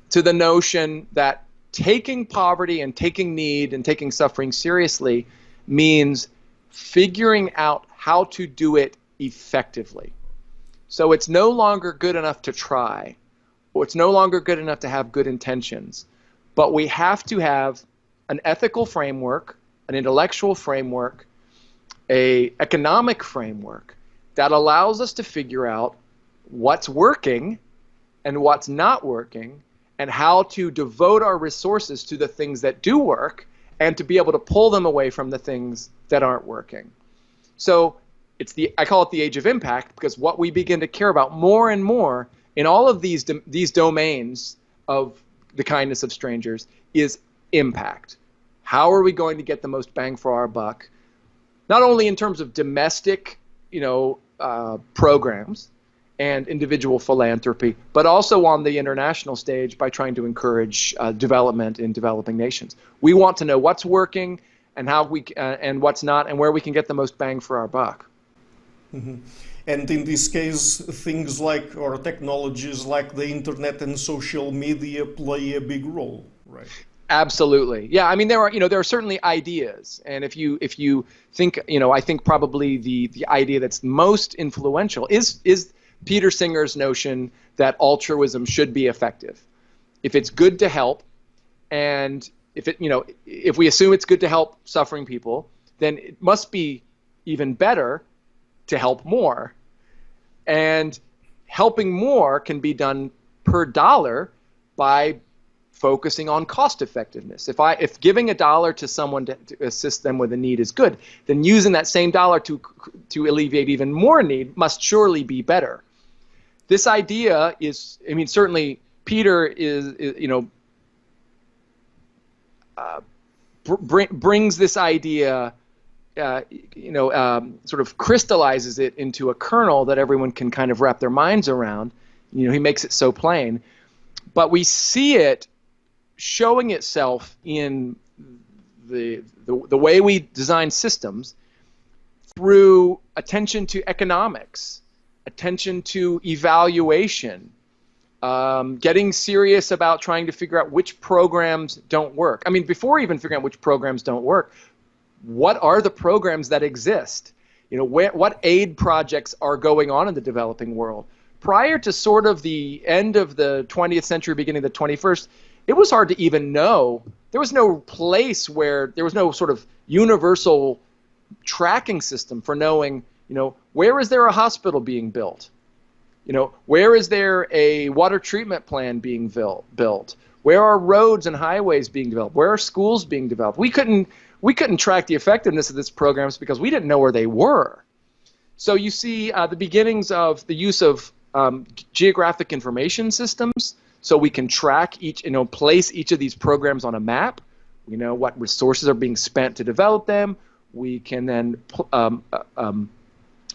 to the notion that taking poverty and taking need and taking suffering seriously means figuring out how to do it effectively. So it's no longer good enough to try, or it's no longer good enough to have good intentions, but we have to have an ethical framework, an intellectual framework, an economic framework that allows us to figure out what's working and what's not working, and how to devote our resources to the things that do work and to be able to pull them away from the things that aren't working. So I call it the age of impact, because what we begin to care about more and more in all of these domains of the kindness of strangers is impact. How are we going to get the most bang for our buck? Not only in terms of domestic, programs and individual philanthropy, but also on the international stage by trying to encourage development in developing nations. We want to know what's working and how and what's not, and where we can get the most bang for our buck. Mm-hmm. And in this case, things like, or technologies like the internet and social media play a big role, right? Absolutely. Yeah, I mean, there are certainly ideas, and if you think, I think probably the idea that's most influential is Peter Singer's notion that altruism should be effective. If it's good to help, and if we assume it's good to help suffering people, then it must be even better to help more. And helping more can be done per dollar by focusing on cost effectiveness. If giving $1 to someone to assist them with a need is good, then using that same dollar to alleviate even more need must surely be better. This idea is, certainly Peter brings this idea, sort of crystallizes it into a kernel that everyone can kind of wrap their minds around. He makes it so plain, but we see it showing itself in the way we design systems through attention to economics, attention to evaluation, getting serious about trying to figure out which programs don't work. Before even figuring out which programs don't work, what are the programs that exist? What aid projects are going on in the developing world? Prior to sort of the end of the 20th century, beginning of the 21st, it was hard to even know. There was no place where there was no sort of universal tracking system for knowing, where is there a hospital being built? Where is there a water treatment plant being built? Where are roads and highways being developed? Where are schools being developed? We couldn't track the effectiveness of these programs because we didn't know where they were. So you see the beginnings of the use of geographic information systems, so we can track place each of these programs on a map. We know what resources are being spent to develop them. We can then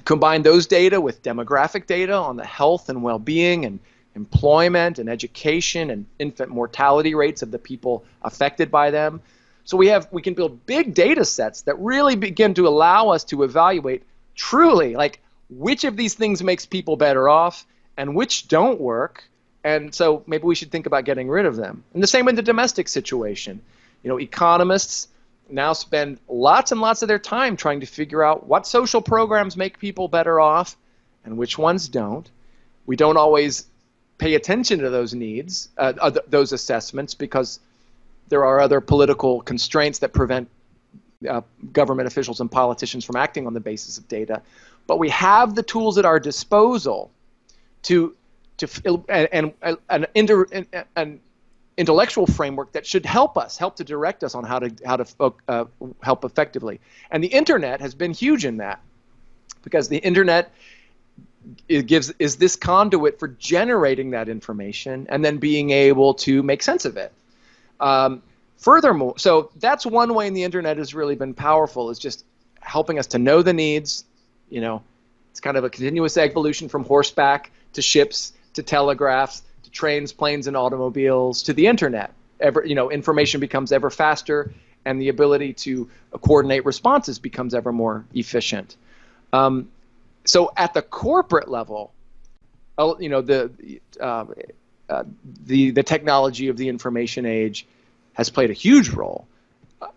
combine those data with demographic data on the health and well-being and employment and education and infant mortality rates of the people affected by them. So we can build big data sets that really begin to allow us to evaluate truly, like, which of these things makes people better off and which don't work, And so maybe we should think about getting rid of them. And the same in the domestic situation. Economists now spend lots and lots of their time trying to figure out what social programs make people better off and which ones don't. We don't always pay attention to those needs, those assessments, because there are other political constraints that prevent government officials and politicians from acting on the basis of data. But we have the tools at our disposal an intellectual framework that should help to direct us on how to help effectively. And the internet has been huge in that, because the internet is this conduit for generating that information and then being able to make sense of it. Furthermore, so that's one way the internet has really been powerful, is just helping us to know the needs. It's kind of a continuous evolution from horseback to ships to telegraphs to trains, planes, and automobiles to the internet. Information becomes ever faster, and the ability to coordinate responses becomes ever more efficient. So at the corporate level, the technology of the information age has played a huge role.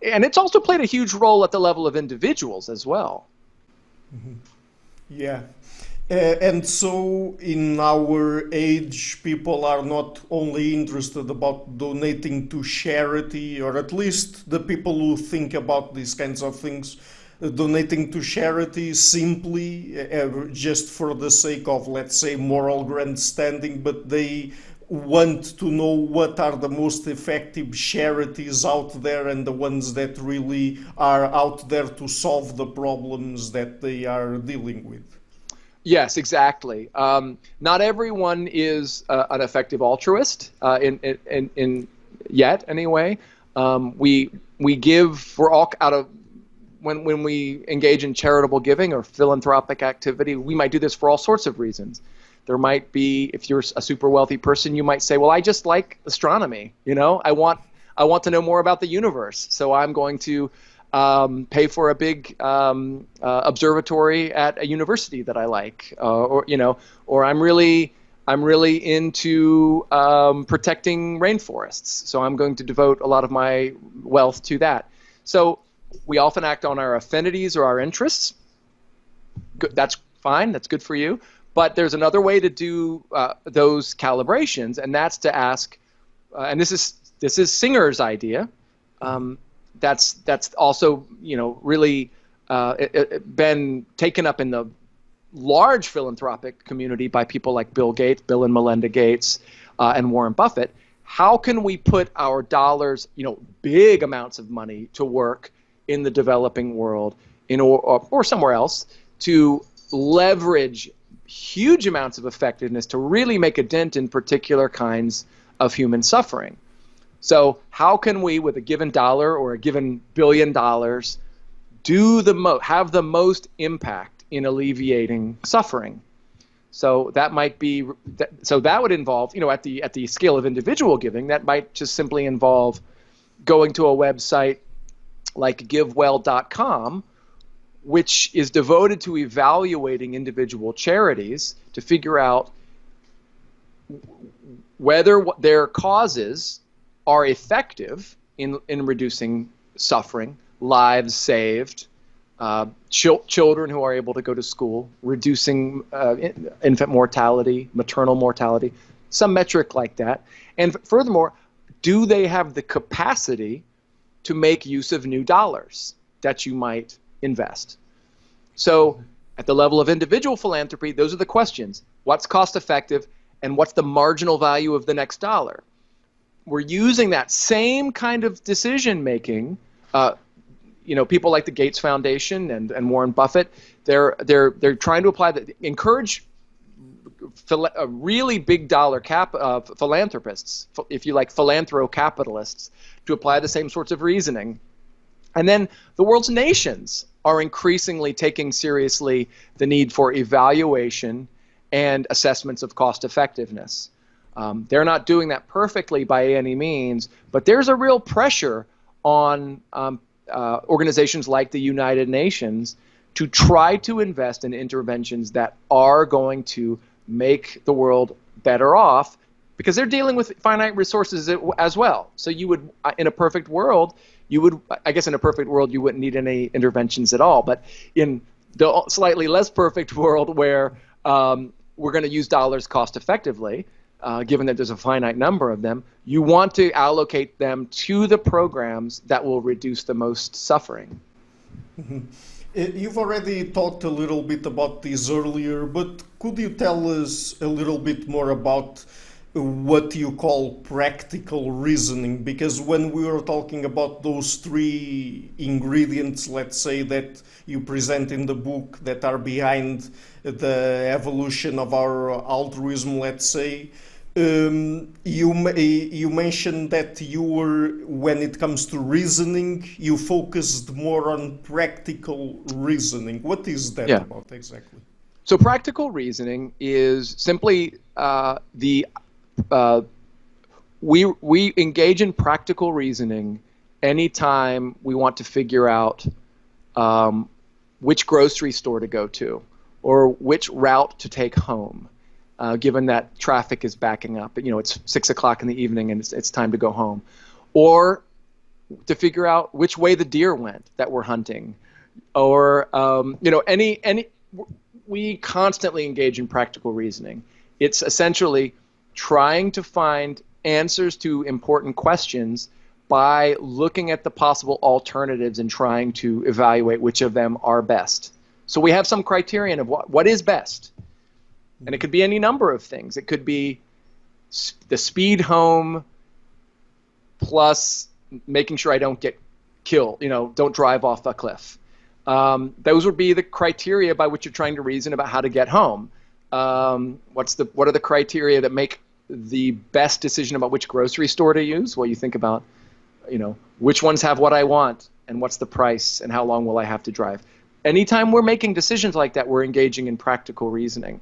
And it's also played a huge role at the level of individuals as well. Mm-hmm. Yeah. And so in our age, people are not only interested about donating to charity, or at least the people who think about these kinds of things, donating to charity simply just for the sake of, let's say, moral grandstanding, but they want to know what are the most effective charities out there and the ones that really are out there to solve the problems that they are dealing with. Yes, exactly. Not everyone is an effective altruist in yet, anyway. We give. We're all out of when we engage in charitable giving or philanthropic activity. We might do this for all sorts of reasons. There might be, if you're a super wealthy person, you might say, well, I just like astronomy. I want to know more about the universe, so I'm going to pay for a big observatory at a university that I like, or I'm really into protecting rainforests, so I'm going to devote a lot of my wealth to that. So we often act on our affinities or our interests. Good, that's fine. That's good for you. But there's another way to do those calibrations, and that's to ask. And this is Singer's idea. That's also really been taken up in the large philanthropic community by people like Bill and Melinda Gates, and Warren Buffett. How can we put our dollars, big amounts of money, to work in the developing world, or somewhere else, to leverage huge amounts of effectiveness to really make a dent in particular kinds of human suffering? So how can we, with a given dollar or a given $1 billion, have the most impact in alleviating suffering? So that might be, so that would involve, at the scale of individual giving, that might just simply involve going to a website like givewell.com, which is devoted to evaluating individual charities to figure out whether their causes are effective in reducing suffering, lives saved, children who are able to go to school, reducing infant mortality, maternal mortality, some metric like that. And furthermore, do they have the capacity to make use of new dollars that you might invest? So at the level of individual philanthropy, those are the questions. What's cost effective, and what's the marginal value of the next dollar? We're using that same kind of decision making. People like the Gates Foundation and Warren Buffett, they're trying to encourage a really big dollar philanthropists, if you like, philanthro-capitalists, to apply the same sorts of reasoning. And then the world's nations are increasingly taking seriously the need for evaluation and assessments of cost effectiveness. They're not doing that perfectly by any means, but there's a real pressure on organizations like the United Nations to try to invest in interventions that are going to make the world better off, because they're dealing with finite resources as well. So you would, in a perfect world, I guess in a perfect world, you wouldn't need any interventions at all. But in the slightly less perfect world where we're going to use dollars cost effectively, given that there's a finite number of them, you want to allocate them to the programs that will reduce the most suffering. Mm-hmm. You've already talked a little bit about this earlier, but could you tell us a little bit more about what you call practical reasoning? Because when we were talking about those three ingredients, let's say, that you present in the book that are behind the evolution of our altruism, let's say, you mentioned that when it comes to reasoning, you focused more on practical reasoning. What is that about exactly? So practical reasoning is simply we engage in practical reasoning anytime we want to figure out which grocery store to go to or which route to take home. Given that traffic is backing up, it's 6 o'clock in the evening and it's time to go home, or to figure out which way the deer went that we're hunting, or we constantly engage in practical reasoning. It's essentially trying to find answers to important questions by looking at the possible alternatives and trying to evaluate which of them are best. So we have some criterion of what is best. And it could be any number of things. It could be the speed home plus making sure I don't get killed, don't drive off a cliff. Those would be the criteria by which you're trying to reason about how to get home. What are the criteria that make the best decision about which grocery store to use? Well, you think about, which ones have what I want and what's the price and how long will I have to drive. Anytime we're making decisions like that, we're engaging in practical reasoning.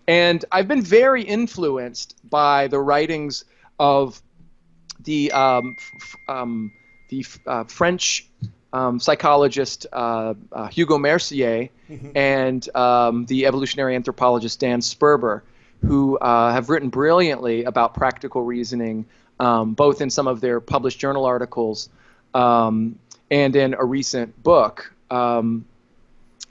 And I've been very influenced by the writings of the French psychologist Hugo Mercier and the evolutionary anthropologist Dan Sperber, who have written brilliantly about practical reasoning, both in some of their published journal articles and in a recent book.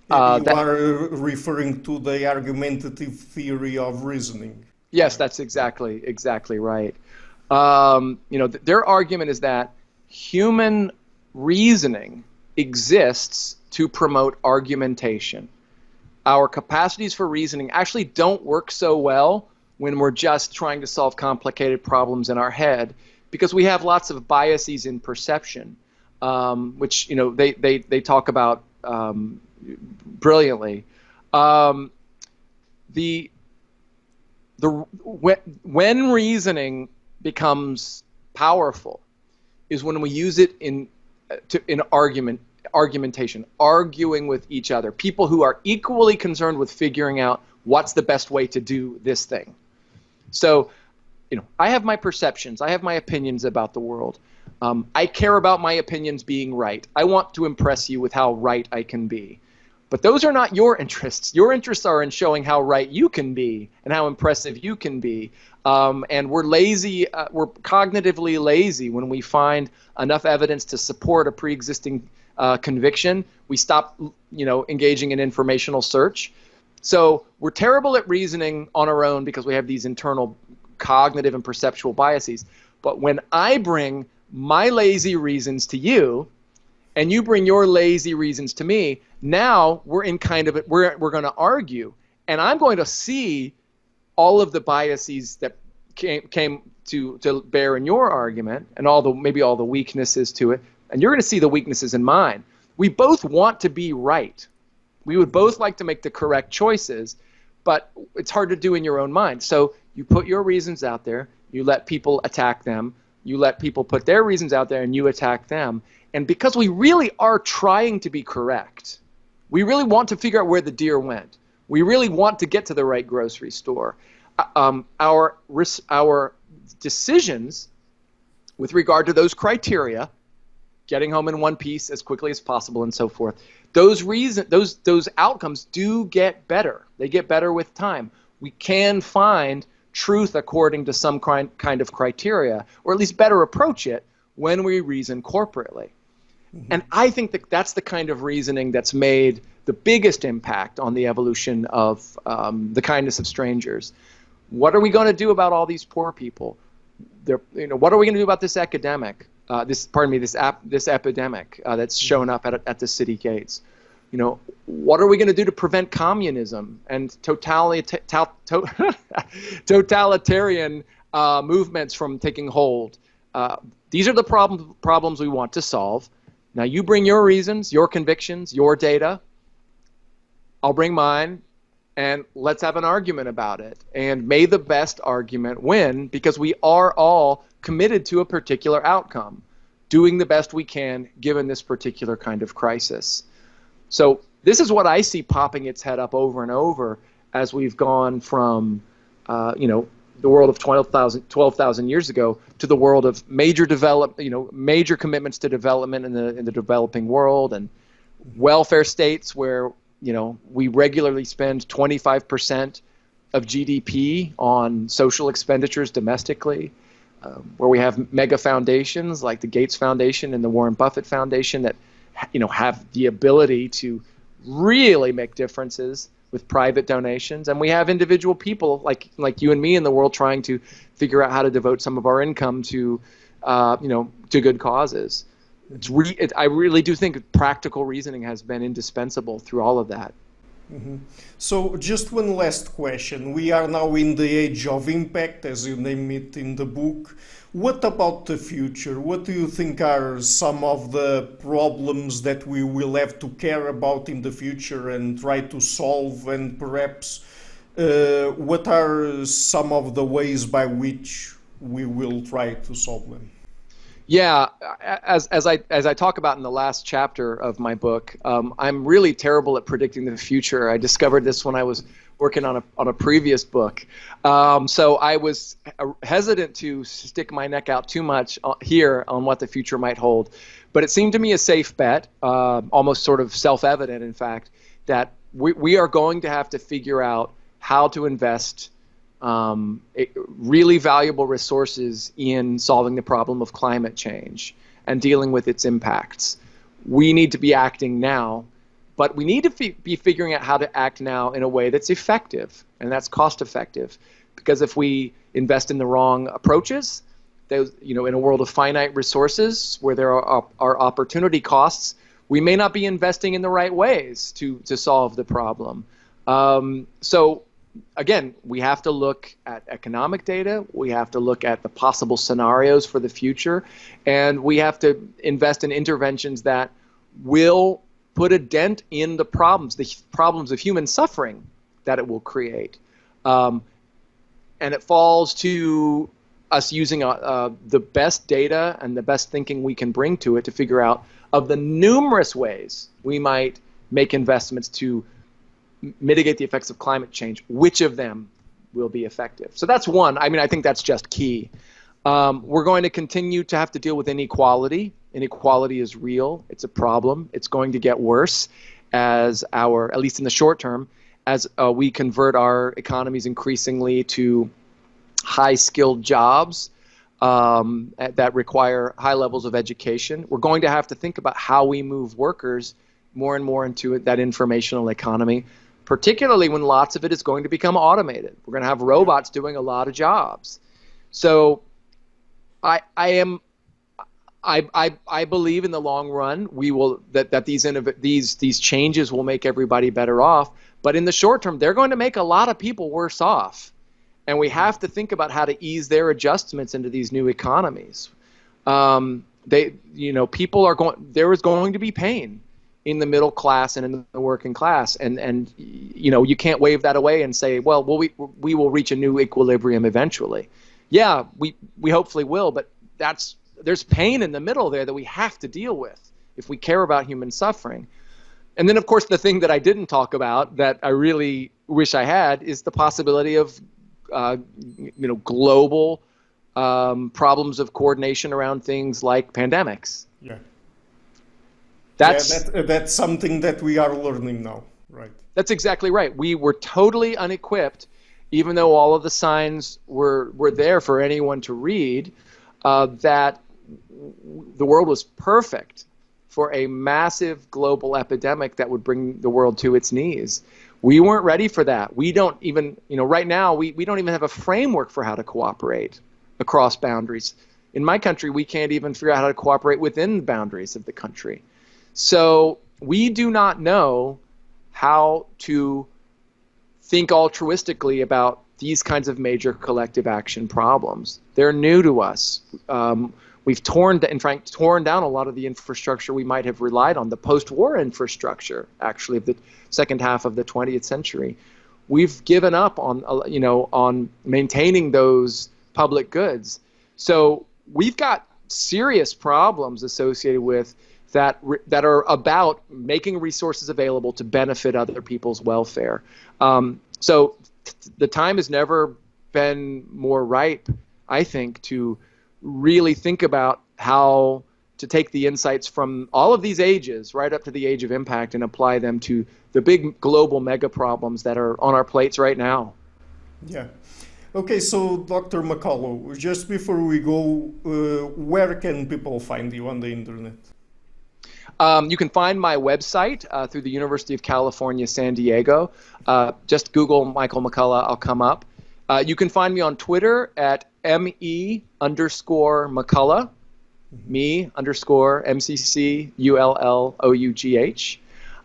You are referring to the argumentative theory of reasoning. Yes, that's exactly right. Their argument is that human reasoning exists to promote argumentation. Our capacities for reasoning actually don't work so well when we're just trying to solve complicated problems in our head, because we have lots of biases in perception, which they talk about brilliantly. When reasoning becomes powerful is when we use it in argumentation, arguing with each other. People who are equally concerned with figuring out what's the best way to do this thing. So, I have my perceptions, I have my opinions about the world. I care about my opinions being right. I want to impress you with how right I can be. But those are not your interests. Your interests are in showing how right you can be and how impressive you can be. And we're lazy, we're cognitively lazy when we find enough evidence to support a pre-existing conviction. We stop, engaging in informational search. So we're terrible at reasoning on our own because we have these internal cognitive and perceptual biases. But when I bring my lazy reasons to you, and you bring your lazy reasons to me, now we're in kind of it. We're going to argue, and I'm going to see all of the biases that came to bear in your argument, and maybe all the weaknesses to it, and you're going to see the weaknesses in mine. We both want to be right. We would both like to make the correct choices, but it's hard to do in your own mind. So you put your reasons out there, you let people attack them, you let people put their reasons out there, and you attack them. And because we really are trying to be correct, we really want to figure out where the deer went. We really want to get to the right grocery store. Our decisions with regard to those criteria, getting home in one piece as quickly as possible and so forth, those outcomes do get better. They get better with time. We can find truth according to some kind of criteria, or at least better approach it when we reason corporately. And I think that that's the kind of reasoning that's made the biggest impact on the evolution of the kindness of strangers. What are we going to do about all these poor people? What are we going to do about this this epidemic that's shown up at the city gates? What are we going to do to prevent communism and totalitarian movements from taking hold? These are the problems we want to solve. Now you bring your reasons, your convictions, your data. I'll bring mine, and let's have an argument about it. And may the best argument win, because we are all committed to a particular outcome, doing the best we can given this particular kind of crisis. So this is what I see popping its head up over and over as we've gone from, the world of 12,000 years ago to the world of major commitments to development in the developing world, and welfare states where we regularly spend 25% of GDP on social expenditures domestically, where we have mega foundations like the Gates Foundation and the Warren Buffett Foundation that have the ability to really make differences with private donations, and we have individual people like you and me in the world trying to figure out how to devote some of our income to good causes. I really do think practical reasoning has been indispensable through all of that. So just one last question. We are now in the age of impact, as you name it in the book. What about the future? What do you think are some of the problems that we will have to care about in the future and try to solve? And perhaps what are some of the ways by which we will try to solve them? Yeah, as I talk about in the last chapter of my book, I'm really terrible at predicting the future. I discovered this when I was working on a previous book. So I was hesitant to stick my neck out too much here on what the future might hold. But it seemed to me a safe bet, almost sort of self-evident, in fact, that we are going to have to figure out how to invest really valuable resources in solving the problem of climate change and dealing with its impacts. We need to be acting now, but we need to be figuring out how to act now in a way that's effective and that's cost effective. Because if we invest in the wrong approaches, in a world of finite resources where there are opportunity costs, we may not be investing in the right ways to solve the problem. So again, we have to look at economic data, we have to look at the possible scenarios for the future, and we have to invest in interventions that will put a dent in the problems of human suffering that it will create. And it falls to us using the best data and the best thinking we can bring to it to figure out of the numerous ways we might make investments to mitigate the effects of climate change, which of them will be effective. So that's one. I mean, I think that's just key. We're going to continue to have to deal with inequality. Inequality is real. It's a problem. It's going to get worse as at least in the short term, as we convert our economies increasingly to high-skilled jobs that require high levels of education. We're going to have to think about how we move workers more and more into that informational economy, particularly when lots of it is going to become automated. We're going to have robots doing a lot of jobs. So I believe in the long run that these changes will make everybody better off. But in the short term, they're going to make a lot of people worse off. And we have to think about how to ease their adjustments into these new economies. People are there is going to be pain in the middle class and in the working class, and you can't wave that away and say, well, we will reach a new equilibrium eventually. Yeah, we hopefully will, but there's pain in the middle there that we have to deal with if we care about human suffering. And then, of course, the thing that I didn't talk about that I really wish I had is the possibility of global problems of coordination around things like pandemics. Yeah. That's something that we are learning now, right? That's exactly right. We were totally unequipped even though all of the signs were there for anyone to read, that the world was perfect for a massive global epidemic that would bring the world to its knees. We weren't ready for that. We don't even, right now, we don't even have a framework for how to cooperate across boundaries. In my country, we can't even figure out how to cooperate within the boundaries of the country. So we do not know how to think altruistically about these kinds of major collective action problems. They're new to us. We've torn down a lot of the infrastructure we might have relied on, the post-war infrastructure, actually, of the second half of the 20th century. We've given up on maintaining those public goods. So we've got serious problems associated with that are about making resources available to benefit other people's welfare. So the time has never been more ripe, I think, to really think about how to take the insights from all of these ages right up to the age of impact and apply them to the big global mega problems that are on our plates right now. Yeah. Okay, so Dr. McCullough, just before we go, where can people find you on the internet? You can find my website through the University of California, San Diego. Just Google Michael McCullough, I'll come up. You can find me on Twitter at me_McCullough, me_MCCULLOUGH.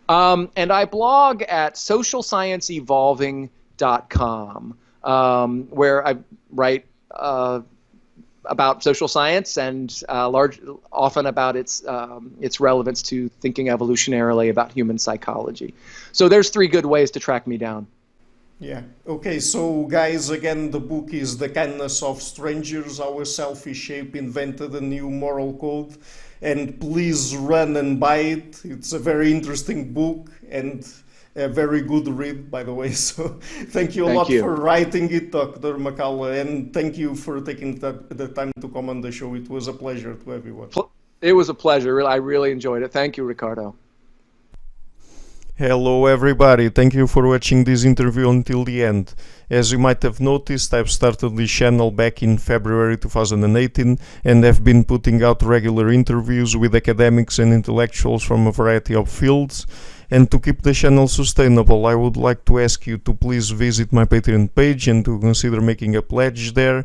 And I blog at socialscienceevolving.com, where I write about social science and often about its relevance to thinking evolutionarily about human psychology. So there's 3 good ways to track me down. Yeah. Okay, so guys, again, the book is The Kindness of Strangers, Our Selfish Ape Invented a New Moral Code. And please run and buy it. It's a very interesting book and a very good read, by the way. So thank you a lot for writing it, Dr. McCullough, and thank you for taking the time to come on the show. It was a pleasure to everyone. It was a pleasure. I really enjoyed it. Thank you, Ricardo. Hello everybody, thank you for watching this interview until the end. As you might have noticed, I've started this channel back in February 2018 and have been putting out regular interviews with academics and intellectuals from a variety of fields. And to keep the channel sustainable, I would like to ask you to please visit my Patreon page and to consider making a pledge there.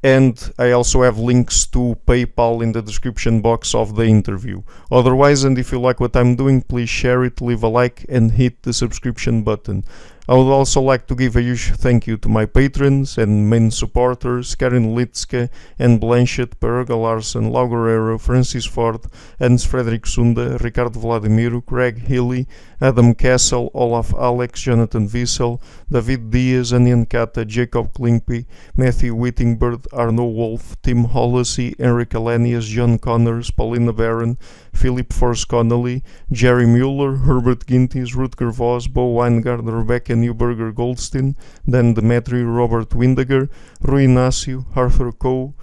And I also have links to PayPal in the description box of the interview. Otherwise, and if you like what I'm doing, please share it, leave a like and hit the subscription button. I would also like to give a huge thank you to my patrons and main supporters, Karin Litske and Blanchett, Perga Larsen, Lau Guerrero, Francis Ford, Hans Frederick Sunda, Ricardo Vladimiro, Craig Healy, Adam Castle, Olaf Alex, Jonathan Wiesel, David Diaz, Anian Kata, Jacob Klimpy, Matthew Whittingbird, Arno Wolf, Tim Hollacy, Enric Alenius, John Connors, Paulina Barron, Philip Force Connolly, Jerry Mueller, Herbert Gintis, Rutger Voss, Bo Weingard, Rebecca Newberger Goldstein, Dan Demetri, Robert Windiger, Rui Inácio, Arthur Coe,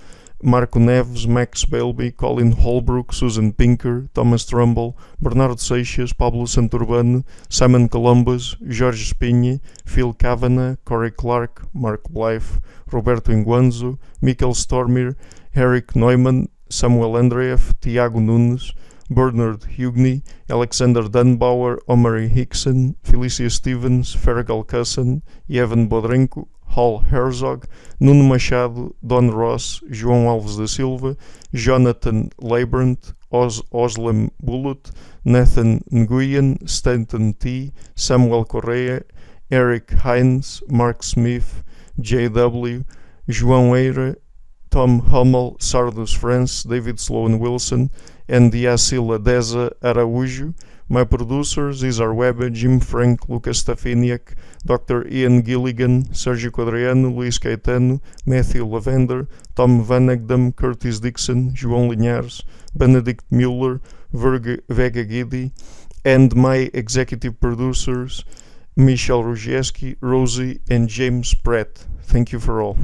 Marco Neves, Max Belby, Colin Holbrook, Susan Pinker, Thomas Trumbull, Bernardo Seixas, Pablo Santurbano, Simon Columbus, Jorge Espinha, Phil Kavanagh, Corey Clark, Mark Blythe, Roberto Inguanzo, Michael Stormir, Eric Neumann, Samuel Andreev, Tiago Nunes, Bernard Hugney, Alexander Dunbauer, Omari Hickson, Felicia Stevens, Fergal Cusson, Evan Bodrenko, Hal Herzog, Nuno Machado, Don Ross, João Alves da Silva, Jonathan Leibrant, Oslem Bullet, Nathan Nguyen, Stanton T, Samuel Correa, Eric Hines, Mark Smith, J.W., João Eira, Tom Hummel, Sardus France, David Sloan Wilson, and Yacila Deza Araújo. My producers is our Weber, Jim Frank, Lucas Stafiniak, Dr. Ian Gilligan, Sergio Quadriano, Luís Caetano, Matthew Lavender, Tom Vanagdam, Curtis Dixon, João Linhares, Benedict Mueller, Vega Guidi, and my executive producers, Michel Rugieski, Rosie, and James Pratt. Thank you for all.